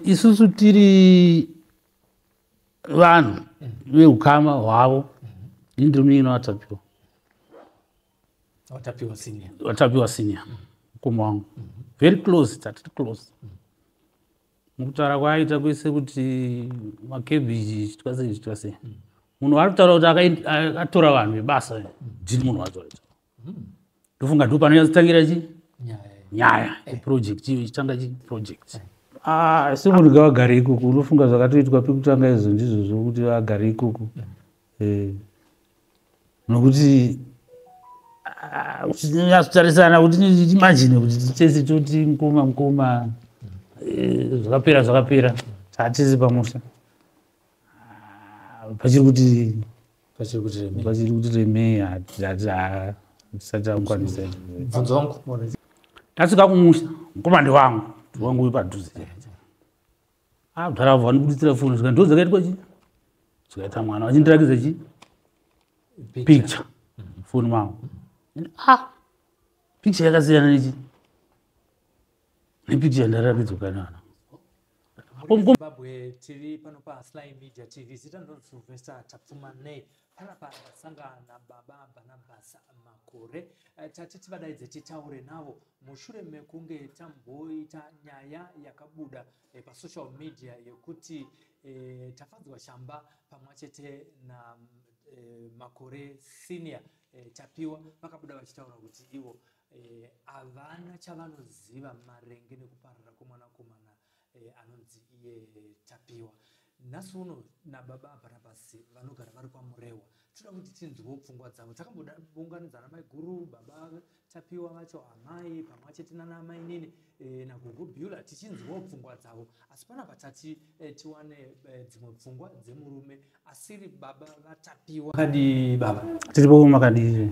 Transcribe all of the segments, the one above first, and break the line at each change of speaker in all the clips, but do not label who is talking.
isusu tiri vanhu veukama hwavo ndiri munyina watapiwa. Watapiwa senior mukoma wangu very close, tatiri close. Mukutaura kwaaita kwese kuti makebhiji chitwa sei munhu ari kutaura kuti akatora vanhu vebasa ndini munhu wacho. Ndofunga ndo panotangira nyaya yeproject iyo ichitanga chiproject. Se munhu ngavagare ikuku unofunga zvakatoitwa pekutanga izvo ndizvozvo kuti vagare ikuku nokuti nyatsotarisana kuti imagine kuti tese toti mukoma zvakapera tatisi pamusha pachiri kuti remei tisati akukwanisa.
Bvunzo wangu
tasvika kumusha mukomande wangu wangu wepadhuze abvara vanobuditsira foni zvika ndo zvakaitwa chi zvikaita mwana wachindirakidza chi picture foni mangu picture yakasiyana nepicture yandaratidzwa Canaan.
Zimbabwe tiri pano pa Sasai Media TV zita ndo Sylvester tapfuma nei panapa ndasangana baba Barnabas Makore tatiti vadaidze titaure navo mushure mekunge tamboita nyaya yakabuda pa social media yekuti tafadzwa shamba pamwe chete na MakoreSnr tapiwa vakabuda vachitaura kuti ivo havana chavanoziva marenge nekuparara kwomwanakomana anonzi iye tapiwa. Nhasi uno nababa Barnabas vanogara vari kwaMurewa toda kuti tinzwewo pfungwa dzavo. Takambobunganidza namai guru baba tapiwa vacho amai pamwe chete nanamai nini nagugubhula tichinzwewo pfungwa dzavo, asi panapa tati tiwane dzimwe pfungwa dzemurume asiri baba vatapiwa. Kadi baba
tiripo makadi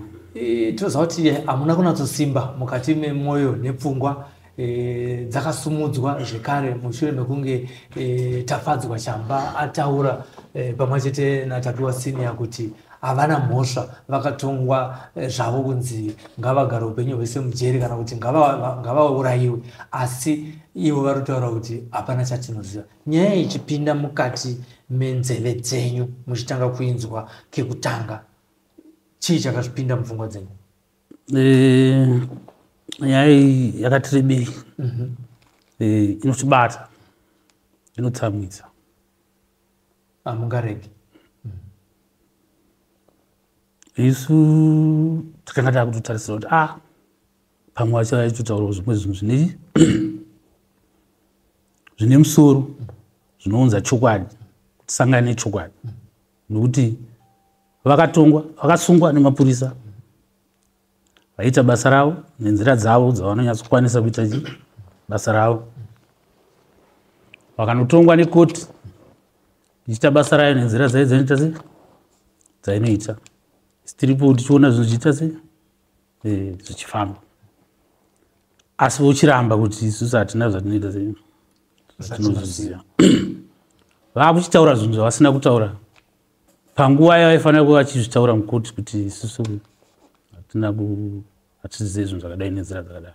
toziva kuti hamuna kunatsosimba mukati memwoyo nepfungwa dzakasumudzwa zvekare mushure mekunge tafadzwa shamba ataura pamwe chete natapiwa senior kuti havana mhosva vakatongwa zvavo kunzi ngavagare upenyu hwese mujeri kana kuti ngavaurayiwe, asi ivo vari kutaura kuti hapana chatinoziva. Nyaya ichipinda mukati menzeve dzenyu muchitanga kuinzwa kekutanga, chii chakapinda mupfungwa dzenyu?
Nyaya yakati rebei inotibata inotsamwisa
hamungaregi.
isu takanga takutotarisira kuti pamwe wacho aitotaura zvimwe zvinhu zvine musoro zvinounza chokwadi kutisangana nechokwadi nokuti vakasungwa nemapurisa vaita basa ravo nenzira dzavo dzavanonyatsokwanisa kuita basa ravo, vakanotongwa nekoti ichita basa rayo nenzira dzayo dzainoita. Tiripo tichiona zvinochiita zvichifamba, asi vochiramba kuti isusu hatina zvatinoita zvatinozviziva. Vakuchitaura zvinhu zvavasina kutaura panguva yavaifanira kuva vachizvitaura mukoti kuti isusu hatizive zvinhu zvakadai nenzira dzakadai.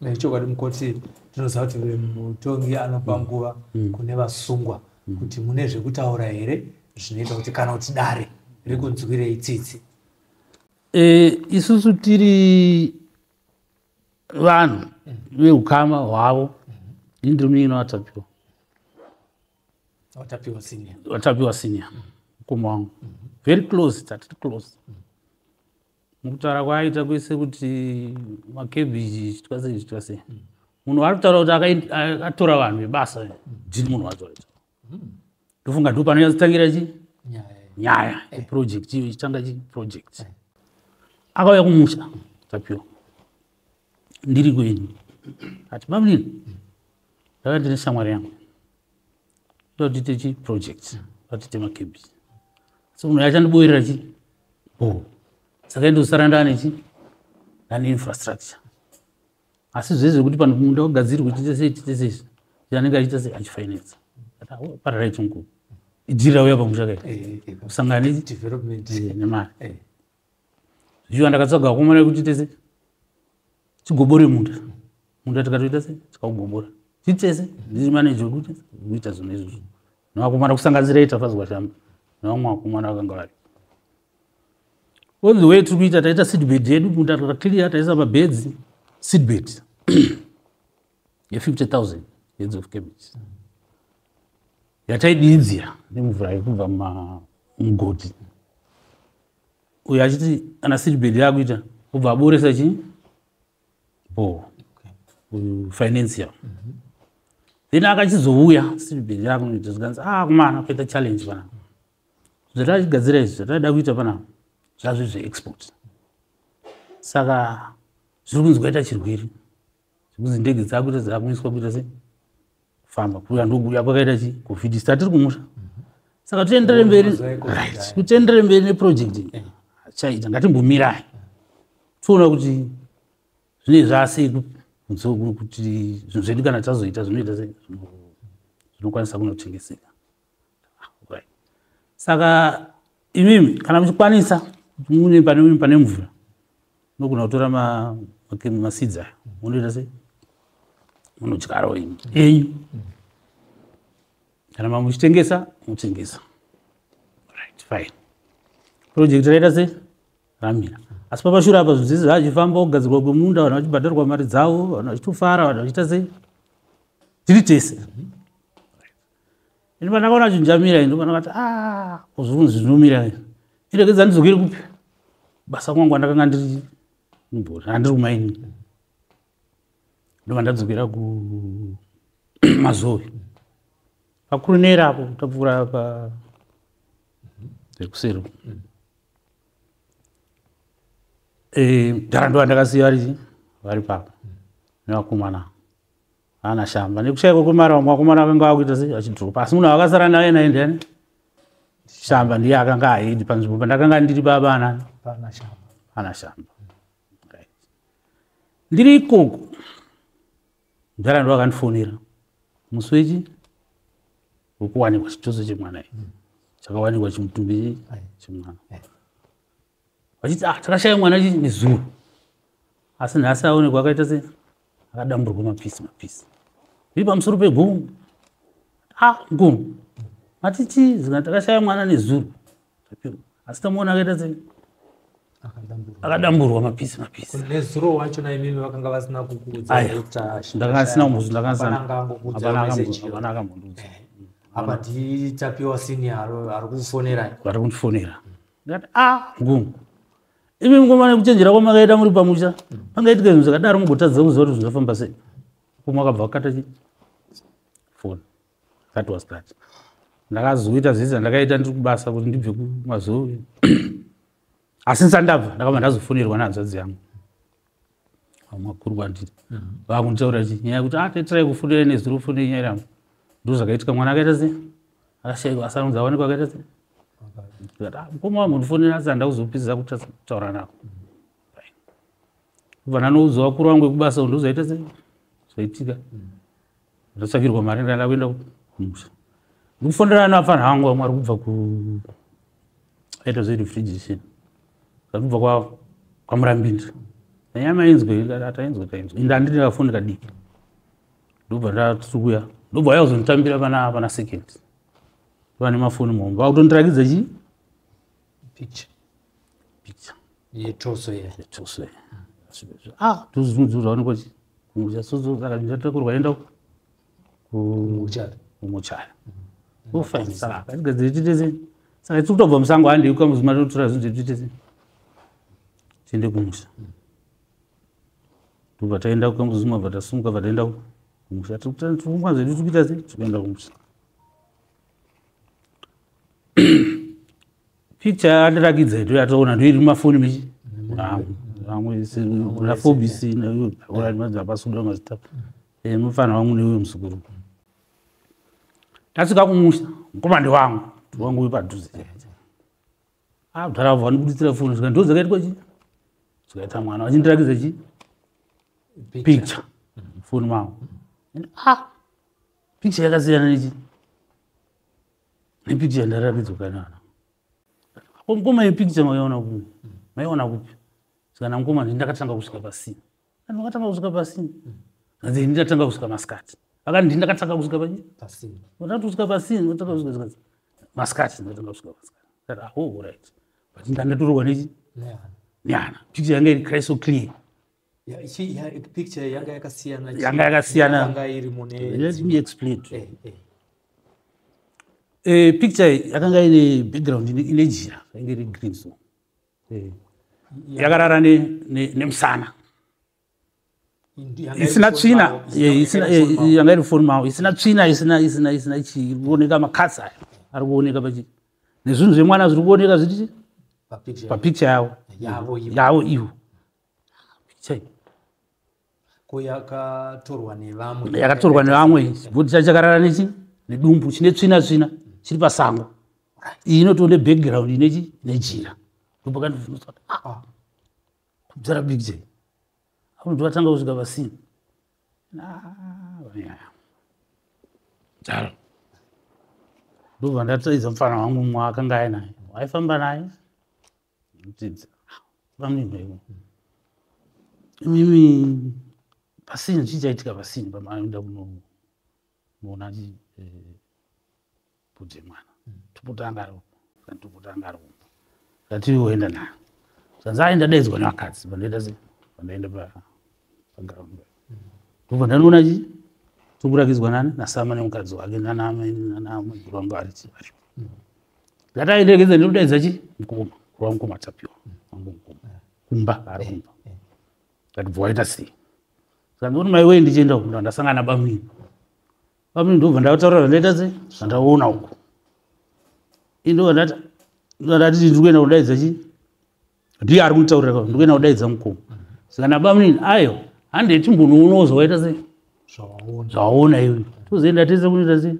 Nechokwadi mukoti tinoziva kuti mutongi anopa nguva kune vasungwa kuti mune zvekutaura here zvinoita kuti kana kuti dare rikunzwirei tsitsi.
Isusu tiri vanhu veukama hwavo ndiri munyina watapiwa senior mukoma wangu very close, tatiri close. Mukutaura kwaaita kwese kuti makebhiji chitwa sei munhu ari kutaura kuti akatora vanhu vebasa ndini munhu wacho. Ndofunga ndo panonyatsotangira nyaya yeproject iyo ichitanga chiproject. Akauya kumusha tapiwa ndiri kwenyu ati mamnini ndanga ndine shamwari yangu totite chiproject totite makebhiji, so munhu achandiboyerera saka ndosara ndane infrastructure, asi zvese kuti pano munda kugadzirwe tite sei anenge achiita sei achifinance pararight mukuru idhirira uya pamusha kai kusangana
development
nemari zviwa ndakatsaga kumana kuti tese tigobore munda tikatoita sei tikaugobora chitese ndiri manager kuti kuita zvinhu izvozvo nevakomana kusanganisira itafadzwa shamba nevamwe vakomana vakanga vari on the way tiri kuita taita seedbed yedu mutakaclear taisa mabeds seedbed ye50,000 heads of cabbage yataididzira nemvura yekubva mugodi uyo achiti ana seedbed yakuita kubva aboresa chi bo financial then akachizouya seedbed yakuita zikanzi kumana kuita challenge pana zvatachigadzira izvi zvataida kuita pana zvazvo zveexport saka zviri kunzi kwaita chirwere zvekuzi ndege dzakuita dzakuiswa kuita sei kufamba kuya ndokuya kwakaita chi covid statiri kumusha saka tiendere mberi right kutiendere mberi neproject chaita ngatimbomirai toona kuti zvine zvasei kuti zvinhu zvedu kana tazoita zvinoita sei zvinokwanisa kunotengeseka right saka imimi kana muchikwanisa mune pane mvura nogona kutora maseeds aya munoita sei munodyarawo enyu kana mamuchitengesa mutengesa right fine project raita sei ramira asi papashure apa zvidzidzi zvachifamba kugadzirwa kwemunda vanhu vachibhadharwa mari dzavo vanhu vachitofara vanhu vachiita sei tiri tese ini pandakaona chinjamira ino pandakati zvinhu zvinomira iregedza ndizokiri kupi basa kwangu andakanga ndiri handiri kumaini ndova ndadzokera kumazowe pakurunera apo tapfuura kuseri ndarandova ndakasiya vari papa nevakomana ana shamba nekushayikwa kwemari vamwe vakomana vakanga vakuita sei vachidropa asi munhu vakasara naye naendani shamba ndiye akanga ahedi panzvimbo pandakanga ndiri baba anani ana shamba ndiri ikoko ndarandova akandifonera musi wechi wekuwanikwa chitoso chemwana chakawanikwa chimutumbi chemwana vachiti takashaya mwana chi nezuro asi nhasi aonekwa akaita sei akadamburwa mapisi iri pamusoro pegomo gomo matiti zina takashaya mwana nezuro asi tamuona akaita sei akadamburwa mapisi
nezuro wacho naimimi vakanga vasina kukuudza
apana akambondudza
apa nditapiwa senior ari
kundifonera ndikati gomo imi mngomane kuchenjera kwamakaita muri pamusha pangaitika zvinhu zvakadaro mugotadza kuziva kuti zvinofamba sei kumwakabva wakata chi foni that was that ndakazoita zvese ndakaita ndiri kubasa kuti ndibve kumazowe asi ndisandabva ndakabva ndazofonerwa nehanzvadzi yangu makuru kwandiri vakunditaura chi nyaya yekuti taitirai kufonera nezuro fonei nyaya yangu ndo zvakaitika mwana akaita sei akashayikwa asanonzi awanikwa akaita sei mukoma wamundifonera asi handakuzopedzisa kutaura nako kubva ndanoudza vakuru vangu vekubasa ndozaita sei zvaitika ndatsvakirwa mari ndaenda kuenda kumusha ndikufonera nafanha vangu vamwe ari kubva aita zverefrigeration kubva kwamurambinda nanyama inzwe atainzwe indi handiri ndakafoni kadiki ndobva ndatikuya ndobva yauzonditambira pana second ndova nemafoni maomba vakutondirakidza chi picture
yetoso
tozvinudzaonekwa chi kumusha saka ndatakurwa enda kumuchara ofine saka katigadzire titese saka tiri kutobva musango handeuka muzima totora zvinhu zvetitese tiende kumusha tobva taenda kamuzima bva tasumuka bva taenda kumusha tirikungwa zvedu tikuita sei tikuenda kumusha picture yandirakidza ito yataona ndoiri mumafoni mechi vamwe nafobis napasuda mazita mufana wangu neuyo musukuru tasvika kumusha mukomande wangu wangu wepadhuze kudhara bva ndibuditsira foni zvika ndo dzakaitwa chi zvikaita mwana wachindirakidza chi picture foni mangu picture yakasiyana nechi nepicture yandaratidzwa kanana mukoma yepicture maiona kupi sikana mukoma ndakatanga kusvika pasini ndakatanga kusvika pasini ndanzi ndatanga kusvika masikati akandi ndakataka kusvika
pasini
ndakati kusvika pasini ndakataka kusvika maskati ndakataka kusvika maskati oh right but ndandatorwa neana picture yanga iri crystal clear
picture yanga yakasiyana
yanga
iri mune
let me explain picture yakanga ine background ine jira yanga iri green so yakarara nemusana isina tsvina yanga iri phone mao isina tsvina isina chii kuoneka makatsi ayo ari kuoneka pachi nezvinhu zvemwana zviri kuoneka zviti papicture yavo ivo picture yakatorwa nevamwe bhoti chachakarara nechi nedumbu chine tsvina chiri pasango iyi inotoone background inechi nejira ndopakandivhunza kubvara picture apo ndovatanga kusvika pasini dzaro ndobva ndataidza mufana wangu mumwe akanga ainaye waifamba naye ndotidza pamnimheko imimi pasini chichaitika pasini pamaenda kunoona bvute mwana topotanga ari kumba ngatiwoenda nayo zvanzi aenda daidzwa nevakadzi pandaenda paground ndobva ndanoona chi tokurakidzwa nani nasama nemukadzi wake nanamaguru wangu aripo ngataendekedza ndinodaidza chi mukoma kurwa mukoma tapiwa wangu mukoma kumba ari kumba ngatibva waita sei saka ndoti maiwe ndichienda kunda ndasangana bamwini ndobva ndataura zvandaita sei zvandaona uko ndobva ndati ndikuenda kudaidza chi ndiye ari kunditaurira ndikuenda kudaidza mukoma saka nabamwini ayo handeti mbunhu unozwa waita sei zvawaona iwe tozoenda tese kunoita sei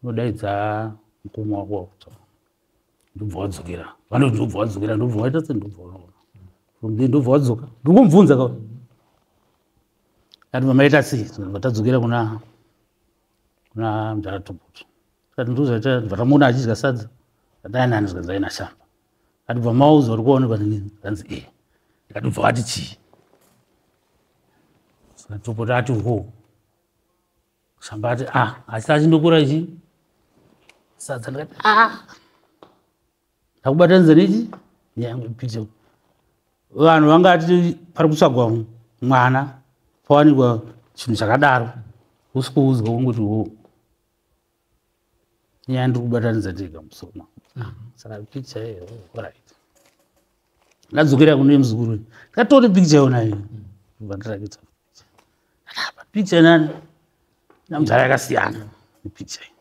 unodaidza mukoma wako wakutaura ndobva wadzokera vanoti ndobva wadzokera ndobva waita sei ndobva wadzoka ndingomubvunza ka ati mamaita sei vatadzokera kuna mudharatopoto kati ndozvaita vatamuona achidya sadza atainani zvikanzi aina shamba ati bva mauza uri kuonekwa kanzi ndikatobva wati chii saka topota ati ho shamba ati asi achindokura ichi sadza ndikati ndakubatanidza nechi nyange picture vanhu vangati pari kutsvagwa mwana pawanikwa chinhu chakadaro usikuudzwa kungoti ho nyaya ndiri kubatanidza tega musoma saka picture iyoyo right ndadzokera kune muzukuru ndikatori picture yona iyo bva ndirakidza picture nani namudhara yakasiyana nepicture iyi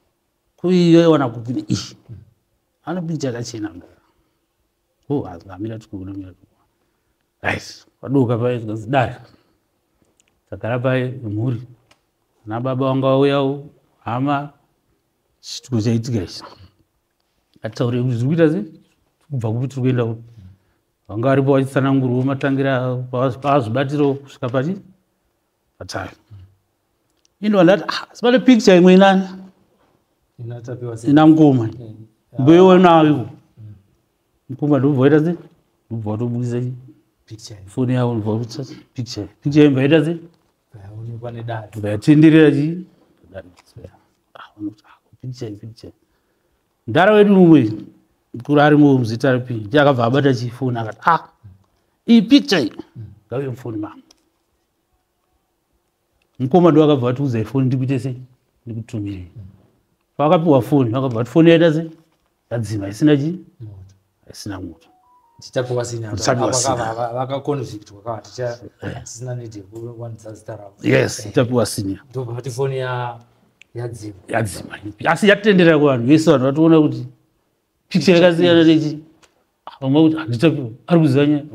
kuiyo iwana kupini iyi ano picture yakachena mudhara amira tikuunomira right paduka pai tikazidari takara pai mhuri nababa wanga wauyawo hama chituko chaitika ichi ataure kuti zviri kuita sei kubva kupi tiri kuenda kupi vanga varipo vachitsanangurwa matangira pavazvibatiro kusvika pati patayo ino ndati sipane picture imwe inani ina mukoma mboiwonawo ivo mukoma ndobva waita sei ndobva watobudisa foni yavo ndobva wabusa picture imbaita sei mbayatenderera chii picture ndara wedu mumwe mukuru arimo muzita ripi ndiakabva abata chifoni akati iyi picture iyi ngauye mufoni mangu mukoma ndo akabva atiudza ifoni ndikuite sei ndikutumire pakapiwa foni akabva ati foni yaita sei yadzima isina chii isina moto yes itapiwa senior yadzima asi yatenderera kuvanhu vese vanhu vatoona kuti picture yakasiyana nechi vamwe kuti handitapiwa ari kuziva nyaya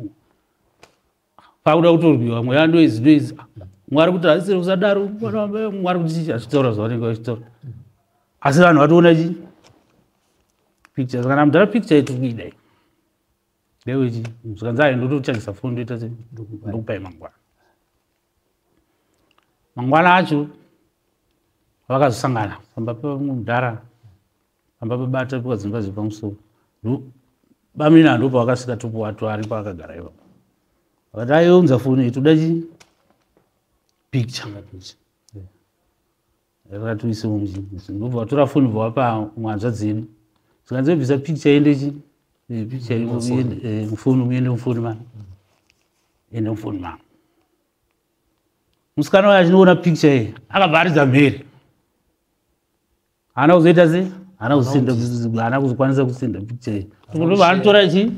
pakuda kutorwiwa mwe yandoizi mwari kuti haisiri kusadaro mwari kuti achitaura zvavanenge vachitaura asi vanhu vatoona chi picture saka namudhara picture itiri kuidai ndewechi zvikanzi ayo ndotochajisa foni ndoita sei ndokupai mangwana acho vakazosangana pamba pamudhara pamba pabata pakadzimba zvepamusoro bamina ndopa vakasvika topo wato ari paakagara ipapo vakati ayounza foni toda chi picture yakatuisa ndobva watora foni vawapa mwanzva dzedu tikanzobvisa picture yendechi picture mufoni muende mufoni mana ende mufoni mana musikana wayo achinoona picture iyi akabva aridza mhere haana kuzoita sei haana kuzokwanisa kusenda picture iyi ndobva anotora chi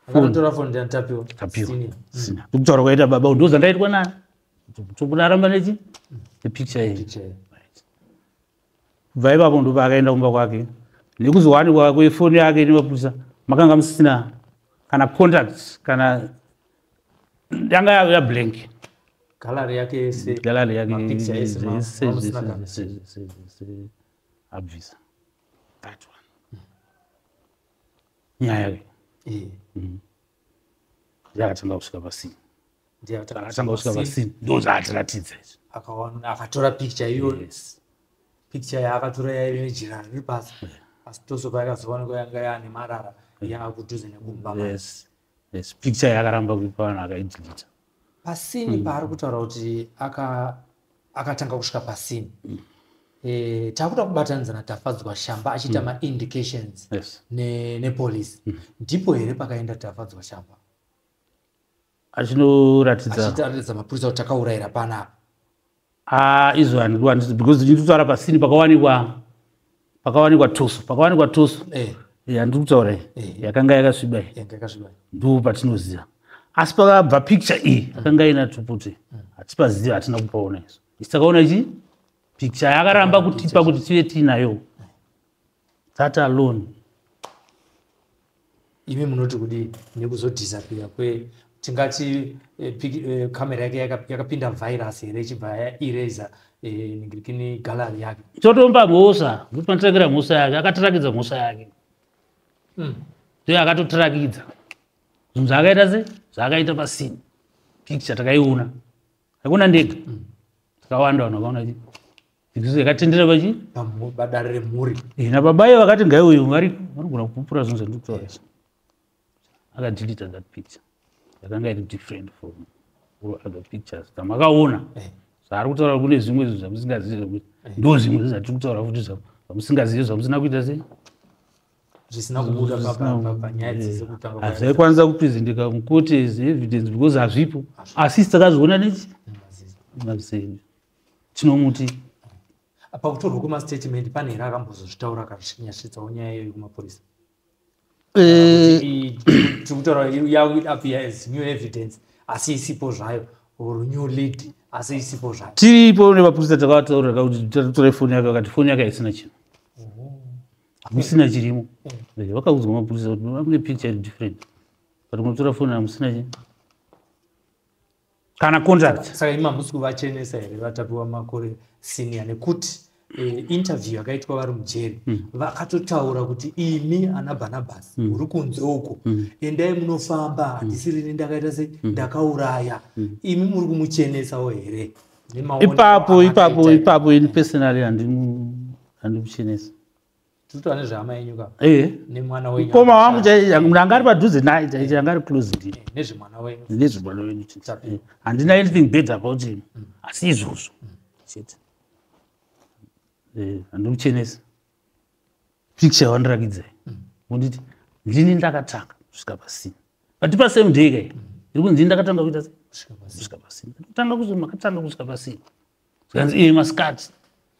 akatora foni ndatapiwa
sina ndokutaura kwaita baba ndozandaitwa nani tokunaramba nechi nepicture iyi kubva ipapo ndopa akaenda kumba kwake nekuzowanikwa kwefoni yake nemapurisa makanga musina kana contact kana yanga yablank
gallery yake
abvisa that one nyaya yake yakatanga kusvika pasini akatanga kusvika pasini ndozvaatiratidza
akatora picture iyo picture yaakatora yaive nejira riri pasi asi toso paakazowanikwa yanga yaane marara yaakudhuze negumba
picture yakaramba kuipa vanhu akaidhilita
pasini paari kutaura kuti akatanga kusvika pasini takuda kubatanidza tafadzwa shamba achiita ma-indications nepolisi ndipo here pakaenda tafadzwa shamba
achinoratidza
mapurisa kuti takaurayira panapa
izvo handiwandisi because ndikutaura pasini pakawanikwa toso handiri kutaura yakanga yakasviba ndo patinoziva asi pakabva picture iyi akanga ina tupute hatipaziva hatina kupaona izvo isi takaona ichi picture yakaramba kutipa kuti tive tiinayo that alone
imi munoti kudi nekuzodhisapira tingati kamera yake yakapinda virus here ichibva yaereza ningirikini gallery yake
totomba mhosva kuti panotarakira mhosva yake akatarakidza mhosva yake ndiye akatotarakidza zvinhu zvaakaita se zvaakaita pasini picture takaiona akuona ndega takawanda vanhu vakaona chi ikizo yakatendera pachi
badare remhuri
nababai vakati ngaiuyu varigona kupupura zvinhu zvandikutaura akadhilita that picture yakanga iri different from all other pictures dzamakaona zvaari kutaura kune zvimwe zvinhu zvamusingazivi kuti ndo zvimwe zvatiri kutaura futi zvamusingazivi zvamusina kuita sei
zvisina kubuda panyaya dzekutanga
hazvaikwanisa kuprezendeka mukoti evidence because hazvipo asi takazviona nechi mazeni tinomuti
pakutorwa kwemastatement pane here akambozozvitaura akanyasvitsawo nyaya iyoyo kumapurisa tikutaura yaapia as new evidence asi isipo zvayo or new lead asi isipo zvayo
tiripo nemapurisa takavataurira kuti tatore foni yake vakati foni yake haisina chinhu musina chirimo vakaudzwa mapurisa kuti mune picture iri different but munotora foni hamusina chinhu kana contact
saka imi hamusi kuvachenesa here vatapiwa MakoreSnr nekuti interview yakaitwa vari mujeri vakatotaura kuti imi ana Barnabas muri kunze uko endai munofamba handisiri ndakaita se ndakauraya imi muri kumuchenesawo here
ipapo ini personally handimuchenesa
titoa nezvehama yenyu ka nemwana wenyu
mukoma wangu munhu anga ari padhuze naye chaicho anga ari close ndi
nezvemwana wenyu
nezvemwana wenyu handina anything bad about him asi izvozvo chete handimuchenesa picture wandirakidzai munditi ndini ndakatanga kusvika pasini but pasame day kai iri kunzi ndini ndakatanga kuita sei kusvika pasini makatanga kusvika pasini zvikanzi masikati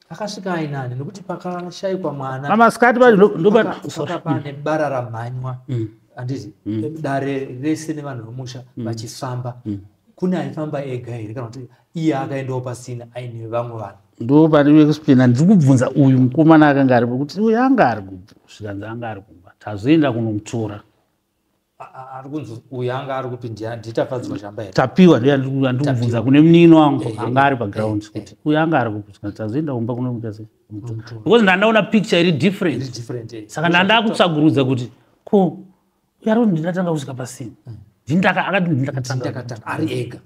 akasvika ainani nekuti pakashayikwa mwana
pamasikati
pane bara ramhanywa handizi dare rese nevanhu vemusha vachifamba kune aifamba ega here kana kuti iye akaendawo pasina aine vamwe vanhu
ndo pane kusipena ndiri kubvunza uyu mukomana akanga aripo kuti uyu anga ari kubva zvikanzi anga ari kumba tazoenda kunomutora
ari kunzi uyu anga ari kupi nditafadzwa shamba here
tapiwa ndikubvunza kune munino wangu anga ari paground kuti uyu anga ari kupi zvikanzi tazoenda kumba kunomuta sei because ndandaona picture iri different saka ndandakutsvagurudza kuti ko uyaro ndindatanga kusvika pasini akati ndakatanga
ari ega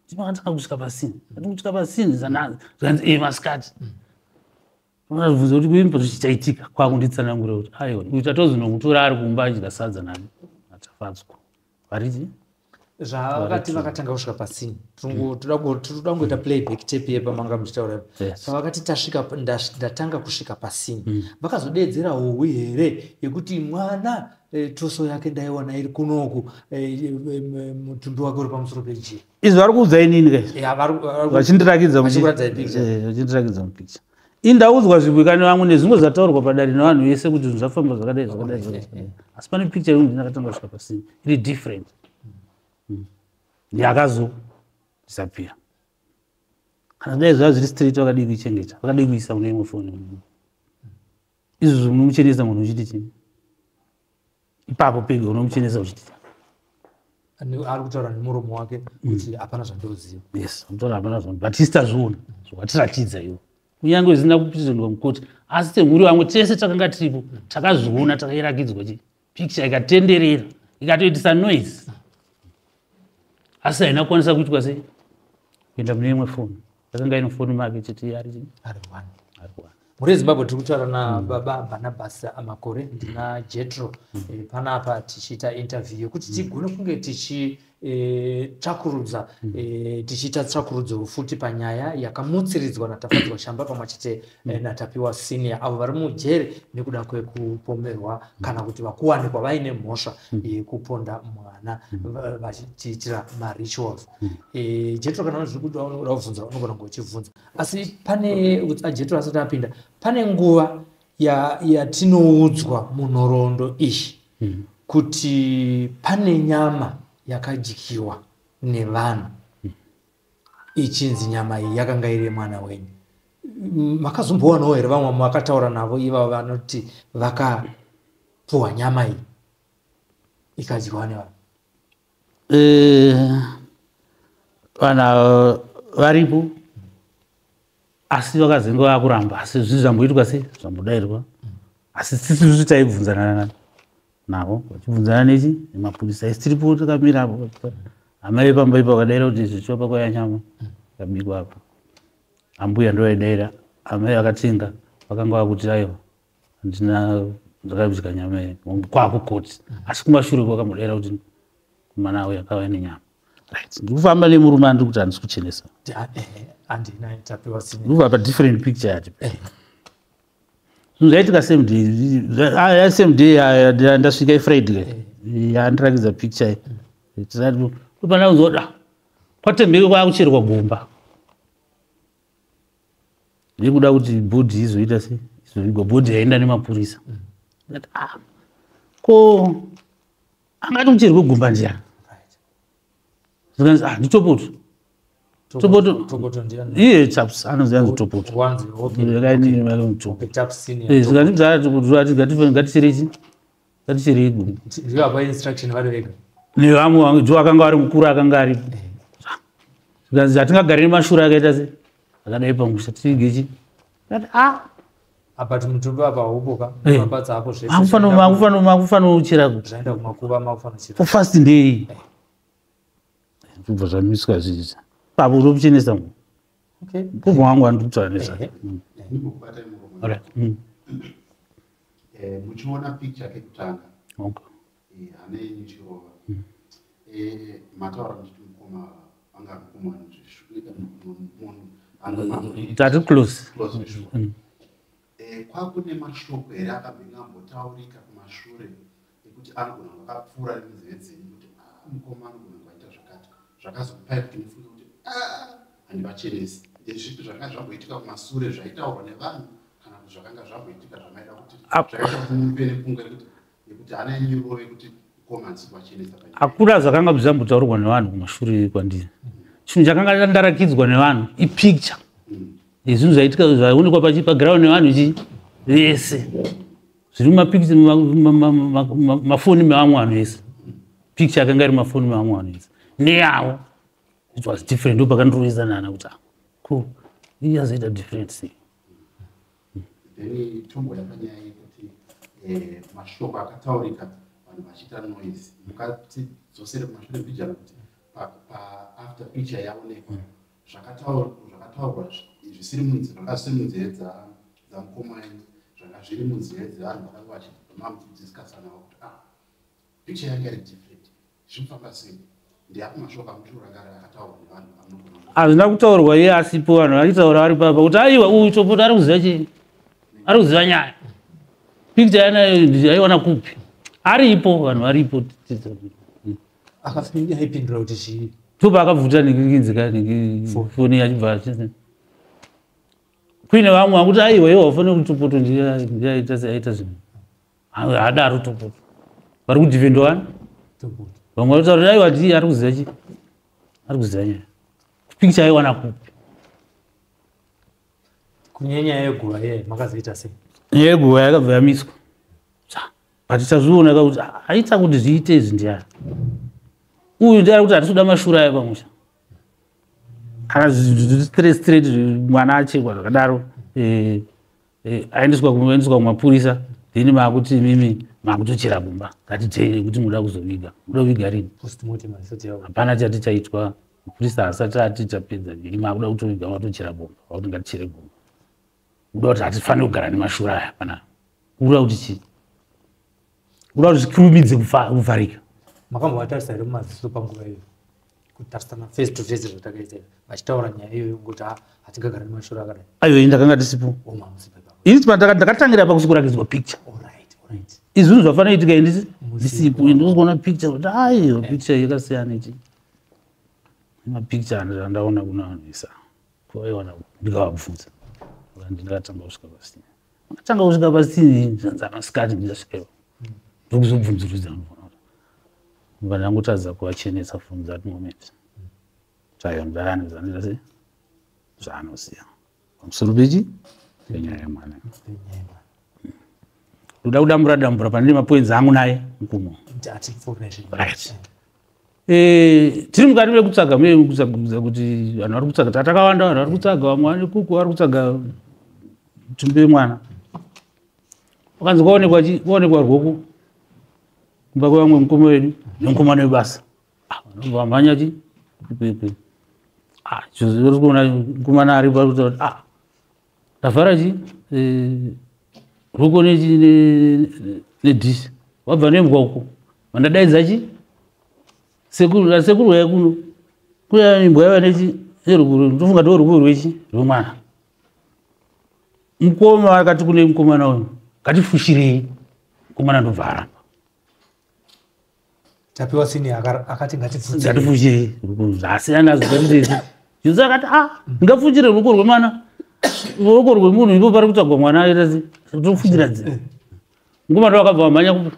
ndimakatanga kusvika pasini kusvika pasini zvanzi masikati bvunza kuti kuimba zvichaitika kwakunditsanangura kuti aiwa uyu tatozinomutora ari kumba achidya sadza nani atafadzwa varichi
zvavakati vakatanga kusvika pasini toda kungoita playback tape yepamanga muchitaura zvavakati tasvika ndatanga kusvika pasini vakazodeedzera howe here yekuti mwana toso yake ndaiona iri kunoku mutumbi wake uri pamusoro pejira
izvi vari kuudza inini kai vachindirakidza mupicture indaudzwa zvibwika nevamwe nezvimwe zvataurwa padare nevanhu vese kuti zvinhu zvafamba zvakadai asi pane picture yeundi ndakatanga kusvika pasini iri different yakazo disappear kana dai zvava zviri straight vakadii kuichengeta vakadii kuisa mune imwe foni izvozvo munomuchenesa munhu uchiti chini ipapo pega unomuchenesa uchiti
ari kutaura nemuromo wake kuti hapana zvandoziva
yes kutaura hapana zvandu but tisitazviona zvatiratidza iwo kunyange zvisina kupitizwa mukoti asi temhuri vamwe tese takanga tiripo takazviona takairakidzwa chi picture ikatenderera ikatoitisa noise asi haina kukwanisa kuitwa sei kuenda mune imwe foni yakanga ine foni make chete ari
one muri Zimbabwe tiri kutaura nababa Barnabas Makore ndina Jetro panapa tichiita interview yekuti tigone kunge tichiita tsvakurudzo futi panyaya yakamutsiridzwa natafadzwa shamba pamwe chete natapiwa senior avo vari mujere nekuda kwekupomerwa kana kuti vakuwanikwa vaine mhosva yekuponda mwana vachiitira marituals. Jetro kana zviri kuti unoda kubvunza unogona ngochibvunza asi pane Jetro asati apinda pane nguva yatinoudzwa munhoroondo iyi kuti pane nyama yakadyiwa nevanhu ichinzi nyama iyi yakanga iri mwana wenyu. Makazombowanawo here vamwe makataura navo ivavo vanoti vakapuwa nyama iyi ikadyiwa nevanhu?
Vanhu varipo asi vakazenge vakuramba asi zvizvi zvamboitwa sei zvambodairwa asi tisi taibvunzana navo vachibvunzana nechi nemapurisa isi tiripo takamira apo amai pamba ipa vakadaira kuti zvichiwapa kwaya nyama ikabikwa apo ambuya ndo vaidaira amai vakatenga vakanga vakuti aiwa handina zvakabvika nyama iyi kwakukoti asi kumashure kwakambodaira kuti kumana awo yakava nenyama right ndikufamba nemurume andiri kuti handisi kuchenesa ndikubva padifferent picture yati zvaitika same day ndasvika ifriday yandirakidza picture tisati kupanda kunzoda kwatembeke kwakucherwa gomba ndikuda kuti bhodhi izoita sei izovigwa bhodhi yaenda nemapurisa ko angati mucherwe gomba ndiani nditopoto iye chaps anoziva topoto ngaticherei nevamwe jo akanga ari mukuru akanga aripo zvikanzi hatingagari nemashure akaita se akadai pamusha tiigechi
but mutumbi apa uboka mabadza apo
makufana uchirako
zvaenda kumakuva makufana uchira
for first day kubva zvamiswa zvizvi papo unomuchenesa munhu kubva wangu andikutaura nezvake
muchiona picture yake kutanga ane ichirova mataura kuti mukoma anga mukoma
tati close
kwakune mashoko here akabhinga ambotaurika kumashure ekuti anogona vakapfuura nemunzeve dzenyu kuti mukoma anogona kuvaita zvakati zvakazokupai kuti mufunge kuti handivachenesi ndezvipi zvakanga zvamboitika kumashure zvaitaurwa nevanhu kana kuti zvakanga zvamboitika zvamaida kuti zvakaita kuti mupe nepfungwa yekuti hana inyurove kuti mukoma handisi kuvachenesa
hakuna zvakanga zvambotaurwa nevanhu kumashure kwandiri chinhu chakanga ndarakidzwa nevanhu ipicture zvinhu zvaitika zvaonekwa pagiraund nevanhu ichi vese zviri mafoni mevamwe vanhu vese picture yakanga iri mafoni mevamwe vanhu vese neyavo it was different ndo pakandirovisanana kuti cool iyi azoita different sei
then tombo yapanyaya yekuti mashoko akataurika vanhu vachiita noise mukatidzosere kumashure picture kuti after picture yaonekwa zvakataurwa zvisiri munzeve dzamukoma wenyu zvanga zviri munzeve dzevanhu vakanga vachidiskasanawo kuti picture yanga iri different zvinofamba sei ndiyakumashoka muturo akataurwa nevanhu vanogona
hazvina kutaurwa iye asipo vanhu vachitaura vari papa kuti aiwa uyu topota ari kuziva chii ari kuziva nyaya picture yanayo ndaiwana kupi aripo vanhu varipo
aipindura kuti chii
topa akabvuta nekinzika nekifoni yachibva kuine vamwe vakuti aiwa iwo vafanira kuti topoto ndiyaita seaita zvinhu hadaro topoto vari kudhivhendo vana vamwe vari kutaura kuti aiwa ndii ari kuziva chii ari kuziva nyaya picture aiwana kupi
kunyanya yeguva ye makazoita sei
yeguva yakabva yamiswa but tazviona kuti aita kuti zviite izvi ndiani uyu ndiari kuti hatisi kuda mashura aya pamusha kana straight mwana achekwa zvakadaro aendeswa kumapurisa then makuti mimi makutochera gumba ngatiteere kuti muda kuzoviga muda kuviga rini hapana chati chaitwa mapurisa asati ati tapedza ini makuda kutoviga matochera gumba vakuti ngatichere gumba kuda kuti hatifaniri kugara nemashura aya pana kuda kuti chii kuda kuti zvikurumidze kuvharika
makambovatarisa here mumaziso panguva iyo kutarisana face to face zvotakaitera vachitaura nyaya iyoyo ngokuti hatingagara nemashura akadai
aiyo ndakanga ndisipo ini ndakatangira pakusikurakizwa picture izvi zvinhu zvafanira itika indisi ndisipo ndikuona picture kuti aiyo picture yakasiyana ichi mapicture andaona kuna vanhu isa kuaiwana ndikavabvunza ndakatanga kusvika pasini akatanga kusvika pasini zvanzamasikati ndasvikayo ndokuzobvunzurudza mva ndangotadza kuvachenesa from that moment chaiyo ndayani zvandiita sei zvaanoziva pamusoro pechi penyaya yemwana ndoda kudambura pandine mapoinzi angu naye mukumo right tiri mukati mekutsvaga mune kutsvaga kuti vanhu vari kutsaga tatakawanda vanhu vari kutsaga vamwe vane kuku vari kutsaga mutumbi wemwana wakanzi kuonekwa rwoko kumba kwevamwe mukoma wedu nemukomana webasa vanobva vamhanya chi ikweikwe iri kuona mukomana ari parikuta kuti ndavhara chi rwoko nedhishi wabva nembwa uko vandadaidza chi sekuru waya kuno kuya imbwa yava nechi erukuru ndofunga ndo rukuru rwechi rwemwana mukoma akati kune mukomana uyu ngatifushirei mukomana ndobva aramba
tapiwa sini akati
ngatifushirei zvasiyana zvikatitezi jesu akati ndingafushire ruoko rwemwana ruoko rwemunhu ipo pari kutsvagwa mwana aita tofushira dzi mukomana wakabva wamhanya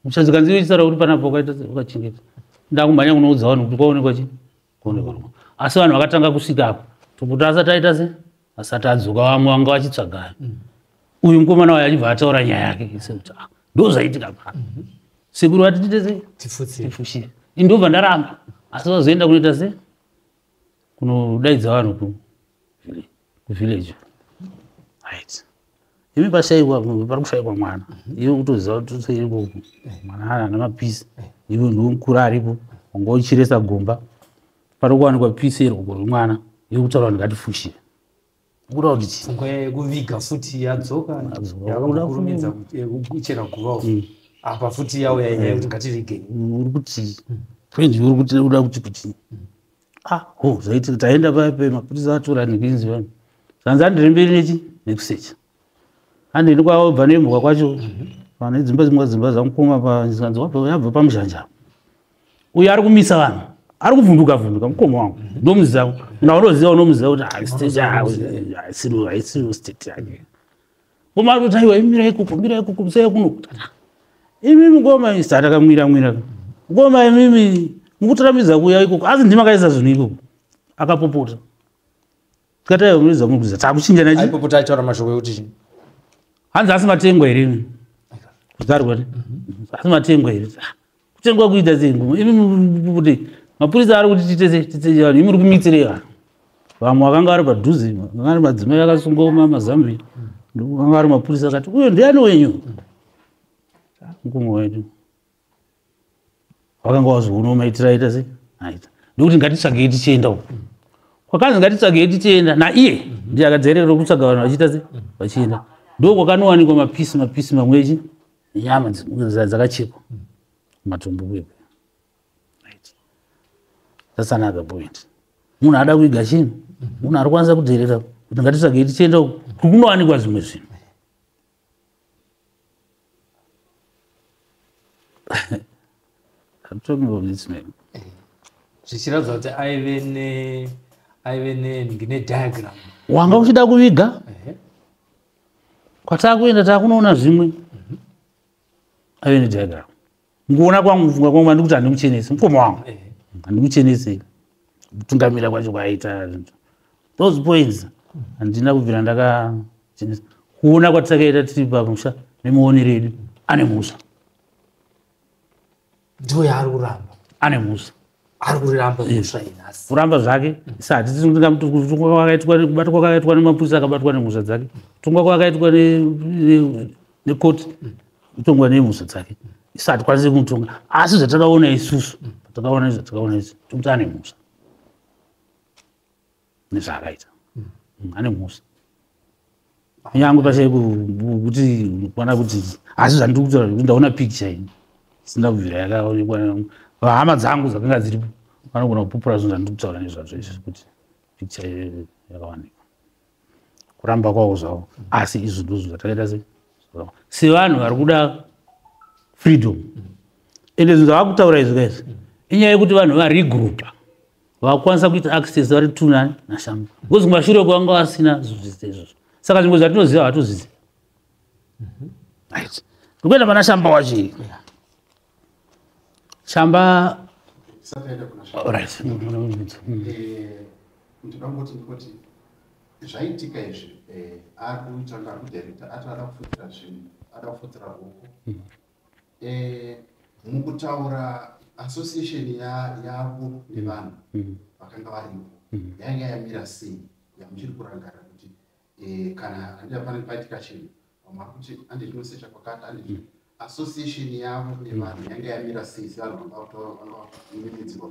muchazikanzi wechitaura kuti panapo ukachengeta ndakumhanya kunoudza vanhu kuti kwaonekwa chi kuonekwa asi vanhu vakatanga kusvika apo tokuti asati aita se asati adzoka vamwe vanga vachitsvagayo uyu mukomana wayo achibva ataura nyaya yake sekuti ndo zvaitika pano sekuru vati tiite sei tifushire ini ndobva ndaramba asi vazoenda kunoita se kunodaidza vanhu kuvhileji right imi pashaiwa pari kushayikwa mwana iwe kutoziva kuti toiriko mwana ana mapisi iwe ndiwo mukuru aripo wanga uchiresa gomba pari kuwanikwa pisi yerwoko rwemwana iwe kutaura kuti ngatifushire kuda kuti chi
pfungwa yekuviga futi yadzoka yakakurumidza kuchera guvawo apa futi yawo yainyaya kuti ngativigei
uri kuti twendi uri kuti uda kuti kuti zvaiti taenda paipe mapurisa atora nekinzi vanhu zvanzi andiri mberi nechi nekusecha andini kwabva nembwa kwacho pane dzimba dzamukoma panzanzi yabva pamushanja uyu ari kumisa vanhu ari kuvhunduka mukoma wangu ndomuziva unoziva kuti haisiro state yake koma kuti aiwa imira ikuku musaya kuno imi mukoma isa takamwira mukoma imimi mukutoramidza kuya ikoko asi ndimakaisa zvinhu ikoko akapopota tikataiwa munoziva munokuziva takuchinjana chi
aipopota aitaura mashoko ekuti chini
hanzi asi matengwa here kutarwa asi matengwa here kutengwa kuita sei ngoma imi kuti mapurisa ari kuti titese vanhu imi muri kumitsirei vanhu vamwe vakanga vari padhuze vanga vari madzimai akasungoma mazambia vanga vari mapurisa akati uyo ndiani wenyu mukoma wedu wakanga wazviona maitira aita sei aita ndokuti ngatitsvagei tichienda uko kwakanzi ngatitsvagei tichienda naiye ndiye akadzerera kutsvaga vanhu vachiita sei vachienda ndo kwakanowanikwa mapisi mamwe echi nyama dzakachekwa matombo kwekwe That's another point. Munhu ada kuiga chinhu, munhu ari kwanisa kuteerera kuti ngatitsvage tichienda kunowanikwa zvimwe zvinhu. I'm talking about this man.
Zvichiratidza kuti aive nediagram.
Wanga uchida kuviga? Kwatakuenda takunoona zvimwe. Aive nediagram. Nguona kwangu mfunga kwangu ndikuti handimuchenesi, mukoma wangu. Handimuchenesi. Kutungamira kwacho kwaita. Those points. Handina kubvira ndakachenesa. Kuona kwatakaita tiri pamusha nemuonero edu ane musa.
Ndiyo yaari kuramba.
Ane musa.
Ari kuramba musa inhasi.
Kuramba zvake isati tisunga kutungwa kwakaitwa kubatwa kwakaitwa nemapurisa akabatwa nemusha dzake. Kutungwa kwakaitwa nekoti kutungwa nemusha dzake. Isati kwanise kumutunga. Asi zvatakaona isusu. Takaona izvi tokuti ane musa. Nezvaakaita. Ane musa. Yangu pashaiko kuti kuona kuti asi zvandiri kutaura kuti ndaona picture iyi. Sina kubvira yakaonekwa hama dzangu dzakanga dziripo. Vanogona kupupura zvinhu zvandiri kutaura nezvazvo izvi kuti picture yakawanikwa. Kuramba kwawo zvavo. Asi izvi ndizvo zvatakaita sevanhu vari kuda freedom. Ende zvinhu zvavakutaura izvi guys. Inyaya yekuti vanhu varigroupa. Vakwanisa kuita access vari tunani nashamba. Because kumashure kwanga vasina izvozvo. Saka zvimwe zvatinoziva hatozviziva. Right. Ndikuenda pana shamba wachi. Shamba. Right.
Ndingangoti ndikuti zvaitika izvi ari kuitanga kudirector ati ada kufutira zvinhu, ada kufutira huku. Mukutaura association yavo nevanhu vakanga varipo yanga yamira sei yamuchiri kurangarira kuti kana handida pane paitika chinhu vamwe vari kuti handiti nosecha kwakati handiti association yavo nevanhu yanga yamira sei sevanhu vanga vangainedziwa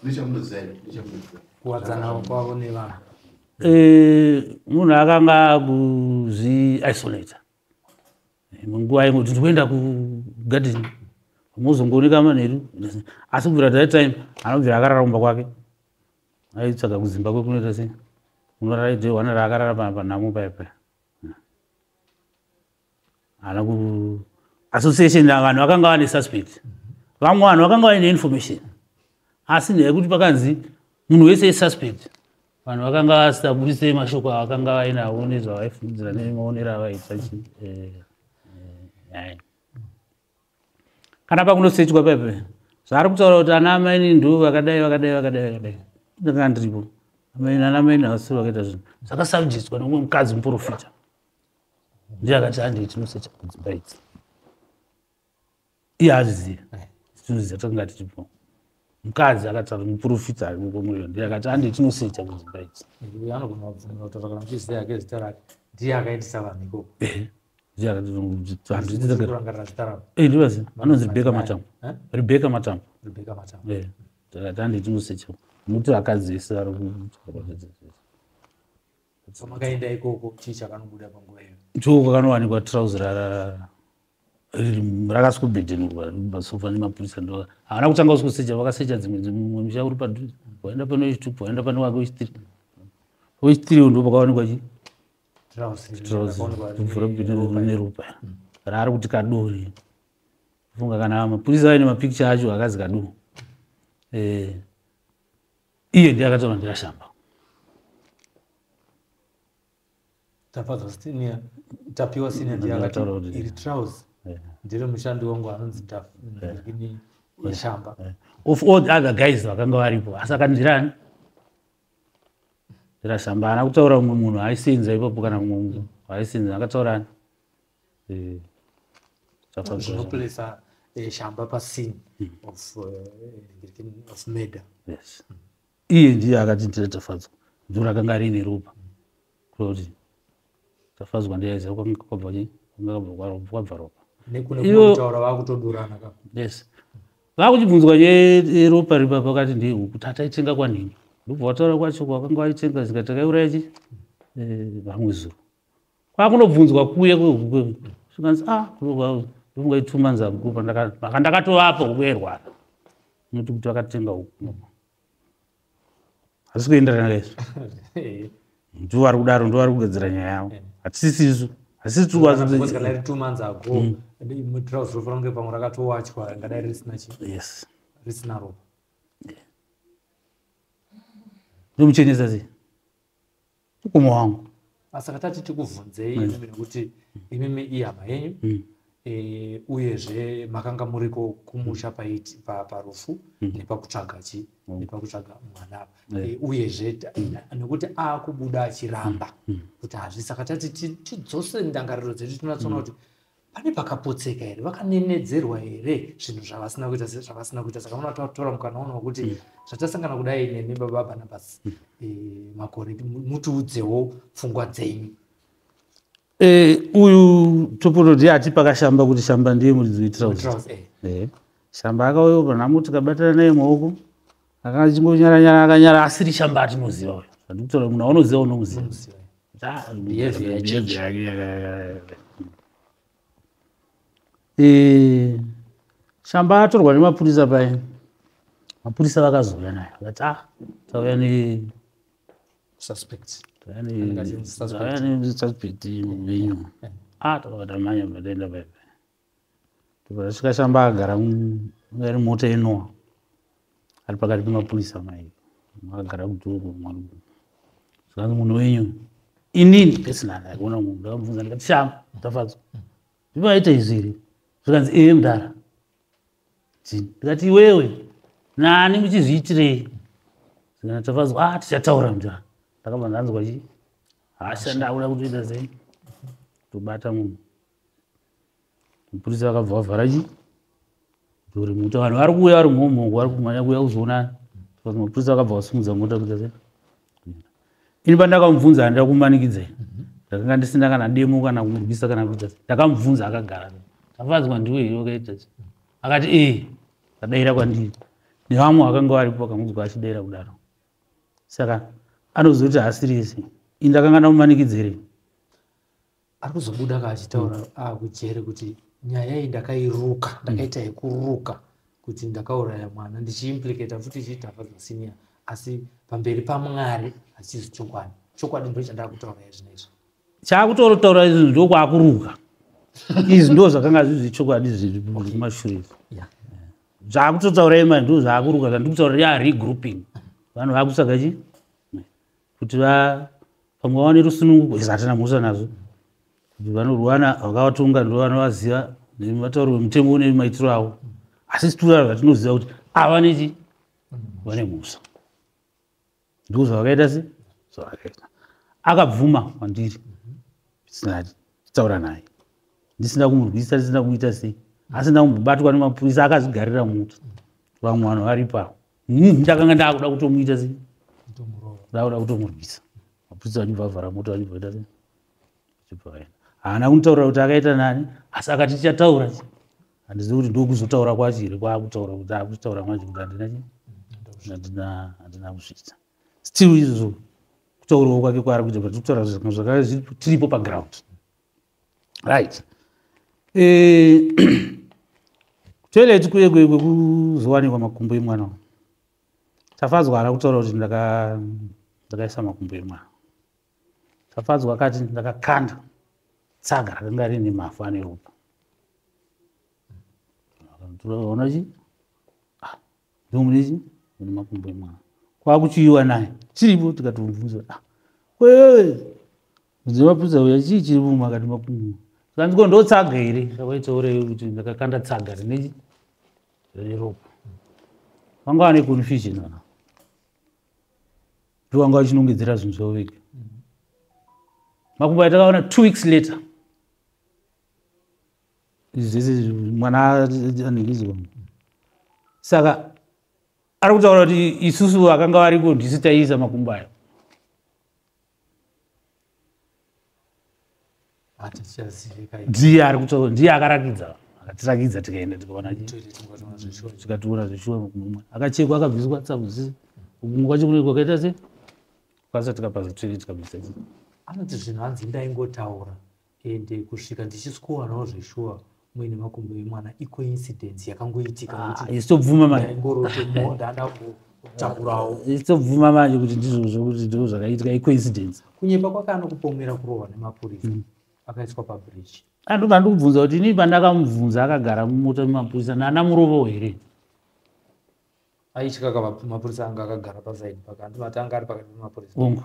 nechamunoziva nechamunoziva
kuwadzanawo kwavo nevanhu.
Munhu akanga kuzviisolata munguva imwe kuti ndikuenda kugarden muzongooneka manheru asi kubvira that time anobvira akarara kumba kwake aitsvaga kuZimbabwe kunoita sei unoraidhe wana raakarara panhamo paipa hana ku association vanhu vakanga vane suspect vamwe vanhu vakanga vaine information asi nekuti pakanzi munhu wese suspect vanhu vakanga vasabudise mashoko avakanga vainawo nezvavaifungidzira nemaonero avaita kana pakunosechwa paipa zvari kutaura kuti ana amaini ndo vakadai ndanga ndiripo anamaini havasi vakaita zvinhu zvakasabjectwa nomumwe mukadzi muprofita ndiye akati handei tinosecha kudzimba idzi iye aziziva tinoziva takanga tiripo mukadzi akataura muprofita ari mukomuriyo ndiye akati handei tinosecha kudzimba idzi
anogona kubvunza kutaura kana muchiziva yake zita rake ndiye akaitisa vanhu ikoko.
Ndivazi vanonzi Rebecca Matambo. Takati handei tinosecha nokuti vakadzi vese vari
makaenda ikoko chii chakanobuda panguva iyo?
Ndiko kwakanowanikwa trouser rakasukubhedhenurwa pasofa nemapurisa ndo havana kutanga usikusecha vakasecha dzimwe misha uri padhuze waenda pane wechitupu waenda pane wake wechitiri wechitiri ndo pakawanikwa chii nerupa raari kuti kadori funga kana mapurisa aine mapicture acho akazi kadu iye ndiye akataura ndikashamba
tapiwa senior ndiye akataura kuti iri trouser ndiro mushandi wangu anonzi ndini yeshamba
of all other guys vakanga varipo asi akandirani ndikashamba hana kutaura mumwe munhu aisenza ipapo kana mumwe munhu aisenza akataurani
zvinopuresa shamba pascene of murder.
Yes. Iye ndiye akati ndiri tafadzwa ndiro rakanga riine ropa kuti tafadzwa ndiyaiziva kwabva ropa
nekutaura vakutodurana ka.
Yes. Vakuchibvunzwa yeropa ripa pakati ndiye kuti ataitenga kwanhingi ndobva wataura kwacho kwakanga waitenga zikatakauraya chi vamwe zuro kwakunobvunzwa kuye kwehuku zvikanzi ndobva ituma nzakupa ndakatovapo huku yairwara noti kuti vakatenga huku asi kuenderana naizvo ndiwo ari kudaro ndiwo ari kugadzira nyaya yavo hatisisisu asi
kana iri 2 months ago mutirauzofanira kunge pamwe rakatowachwa ngadai risina
yes
risina ropa
ndomuchenesa sei ukoma wangu
saka tati tikubvunzei imimi nekuti imimi ihama yenyu uyezve makanga muriko kumusha parufu nepakutsvaga nepakutsvaga mwana uyezve nekuti akubuda achiramba kuti hazvi saka tati tidzose ndangariro dzedu tinotsona kuti pane pakapotseka here vakanenedzerwa here zvinhu zvavasina kuita saka munotatora mukanaona wekuti zvatasangana kudai nemi baba Barnabas Makore mutiudzewo pfungwa dzenyu.
Uyu topoto ndiye ati pakashamba kuti shamba ndiye muridzi wetirauzi. Shamba akauya panhamo tikabatana naye maoko akachingonyara akanyara asiri shamba atinoziva uyu zvandikutora munhu aunoziva unomuziva shamba atorwa nemapurisa paye mapurisa vakazouya naye vakati tauya
suspect
venyu takabata manya mataenda paipa topasvika shamba agara ari mota inowa ari pakati pemapurisa mai akagara kutoko zvikanzi munhu wenyu inini personal akuona munhu ndakamubvunza ndikati shamba tafadzwa zvimaita izvi here zvikanzi mudara ndikati iwewe nani muchizviitirei zvikana tafadzwa tichataura mudara ndakabva ndanzwa chii hasha ndakuda kutoita sei tobata munhu mupurisa vakabva vavhara chii dori mota vanhu vari kuuya vari mhomhongo vari kumhanya kuuya kuzoonana mapurisa vakabva vasimudza mota kuita sei ini pandakamubvunza handida kumanikidzai ndakanga ndisina kana demo kana kumurwisa kana kuita sei ndakamubvunza akagara tafadzwa ndiwe iyo kaita akati adaira kwandiri nevamwe vakanga varipo vakamudzwa achidaira kudaro saka anozoti hasirisi ini ndakanga ndamumanikidzirei
ari kuzobuda kaachitaura akujere kuti nyaya iyi ndakairuka ndakaita yekuruka kuti ndakauraya mwana ndichiimplicata futi ichitafadzwa senior asi pamberi paMwari hachisi chokwadi ndo chandakutaura izvinezvi
chakutotaura izvi ndokwakuruka izvi ndo zvakanga zvizvi chokwadi zviri kumashure zvakutotaura ima ndo zvakuruka zvandikutaura regrouping vanhu vakutsvaga chi kuti pamwe vaone rusununguko izvi hatina mhosva nazvo kuti vanorwana vakavatonga ndo vanovaziva nematauro emutemo nemaitiro avo asi situra zvatinoziva kuti ava nechi vane mhosva ndo zvavakaita se zvavakaita akabvuma kwandiri sinati titaura naye ndisina kumurwisa ndisina kuita sei asi ndakumbobatwa nemapurisa akazvigarira muti vamwe vanhu vari pavo ndakanga ndakuda kutomuita sei ndakuda kutomurwisa mapurisa vachibva vavhara moto vachibva vaita sei vachibva vaenda haana kunitaurira kuti akaita nani asi akati tichataura chi handizivi kuti ndokuzotaura kwacho here kwaakutaura kuti akutaura mwacho kuti handina kuzviita still izvozvo kutaurawo kwake kwaari kuita kuti kutaura zvinhu zvakanga tiripo paground right kutoileti kuye kwekuzowanikwa makumbo emwana tafadzwa haana kutaura kuti ndakaisa makumbo emwana tafadzwa akati ndakakanda tsaga rakanga rine mafu ane ropa ona chi ndomunechi ine makumbo emwana kwakuchiyiwa naye chiripo tikatomubvunza wewe mapurisa uya chii chiri mumo akati makumbo saka ndo tsaga here ndakaitaurei kuti ndakakanda tsaga rinechi rine ropa vanga vane confusion vana ndovanga vachinongedzera zvinhu zvavo vega makumbo atakaona 2 weeks later izvese mwana aningizwa saka ari kutaura kuti isusu vakanga variko ndisi taiisa makumbo ayo ndiye ari kutaura ndiye akarakidza akatirakidza tikaenda tikaona tikatoona zvishuwa makumbo akachekwa akabviswa tsabudzisi ukumwe kwacho kune kwakaita se kwasa tikapaza twiri tikabvisa
anoti zvinhu hanzi ndaingotaura ende kusvika ndichisikuwanawo zveshuwa muine makumbo emwana icoincidence yakangoitika
isitobvuma
ndaingorotomonda takurawo
itobvuma manje kuti ndizvo zvokuti ndizvo zvakaitika icoincidence
kunyepa kwake anokupomera kurohwa nemapurisa akaiswa pabridge.
Andobva ndikubvunza kuti inini pandakamubvunza akagara mumota mumapurisa nana murovo here
aityika mapurisa anga akagara pasaidi pakandimati anga ari pakati pemapurisa
ongo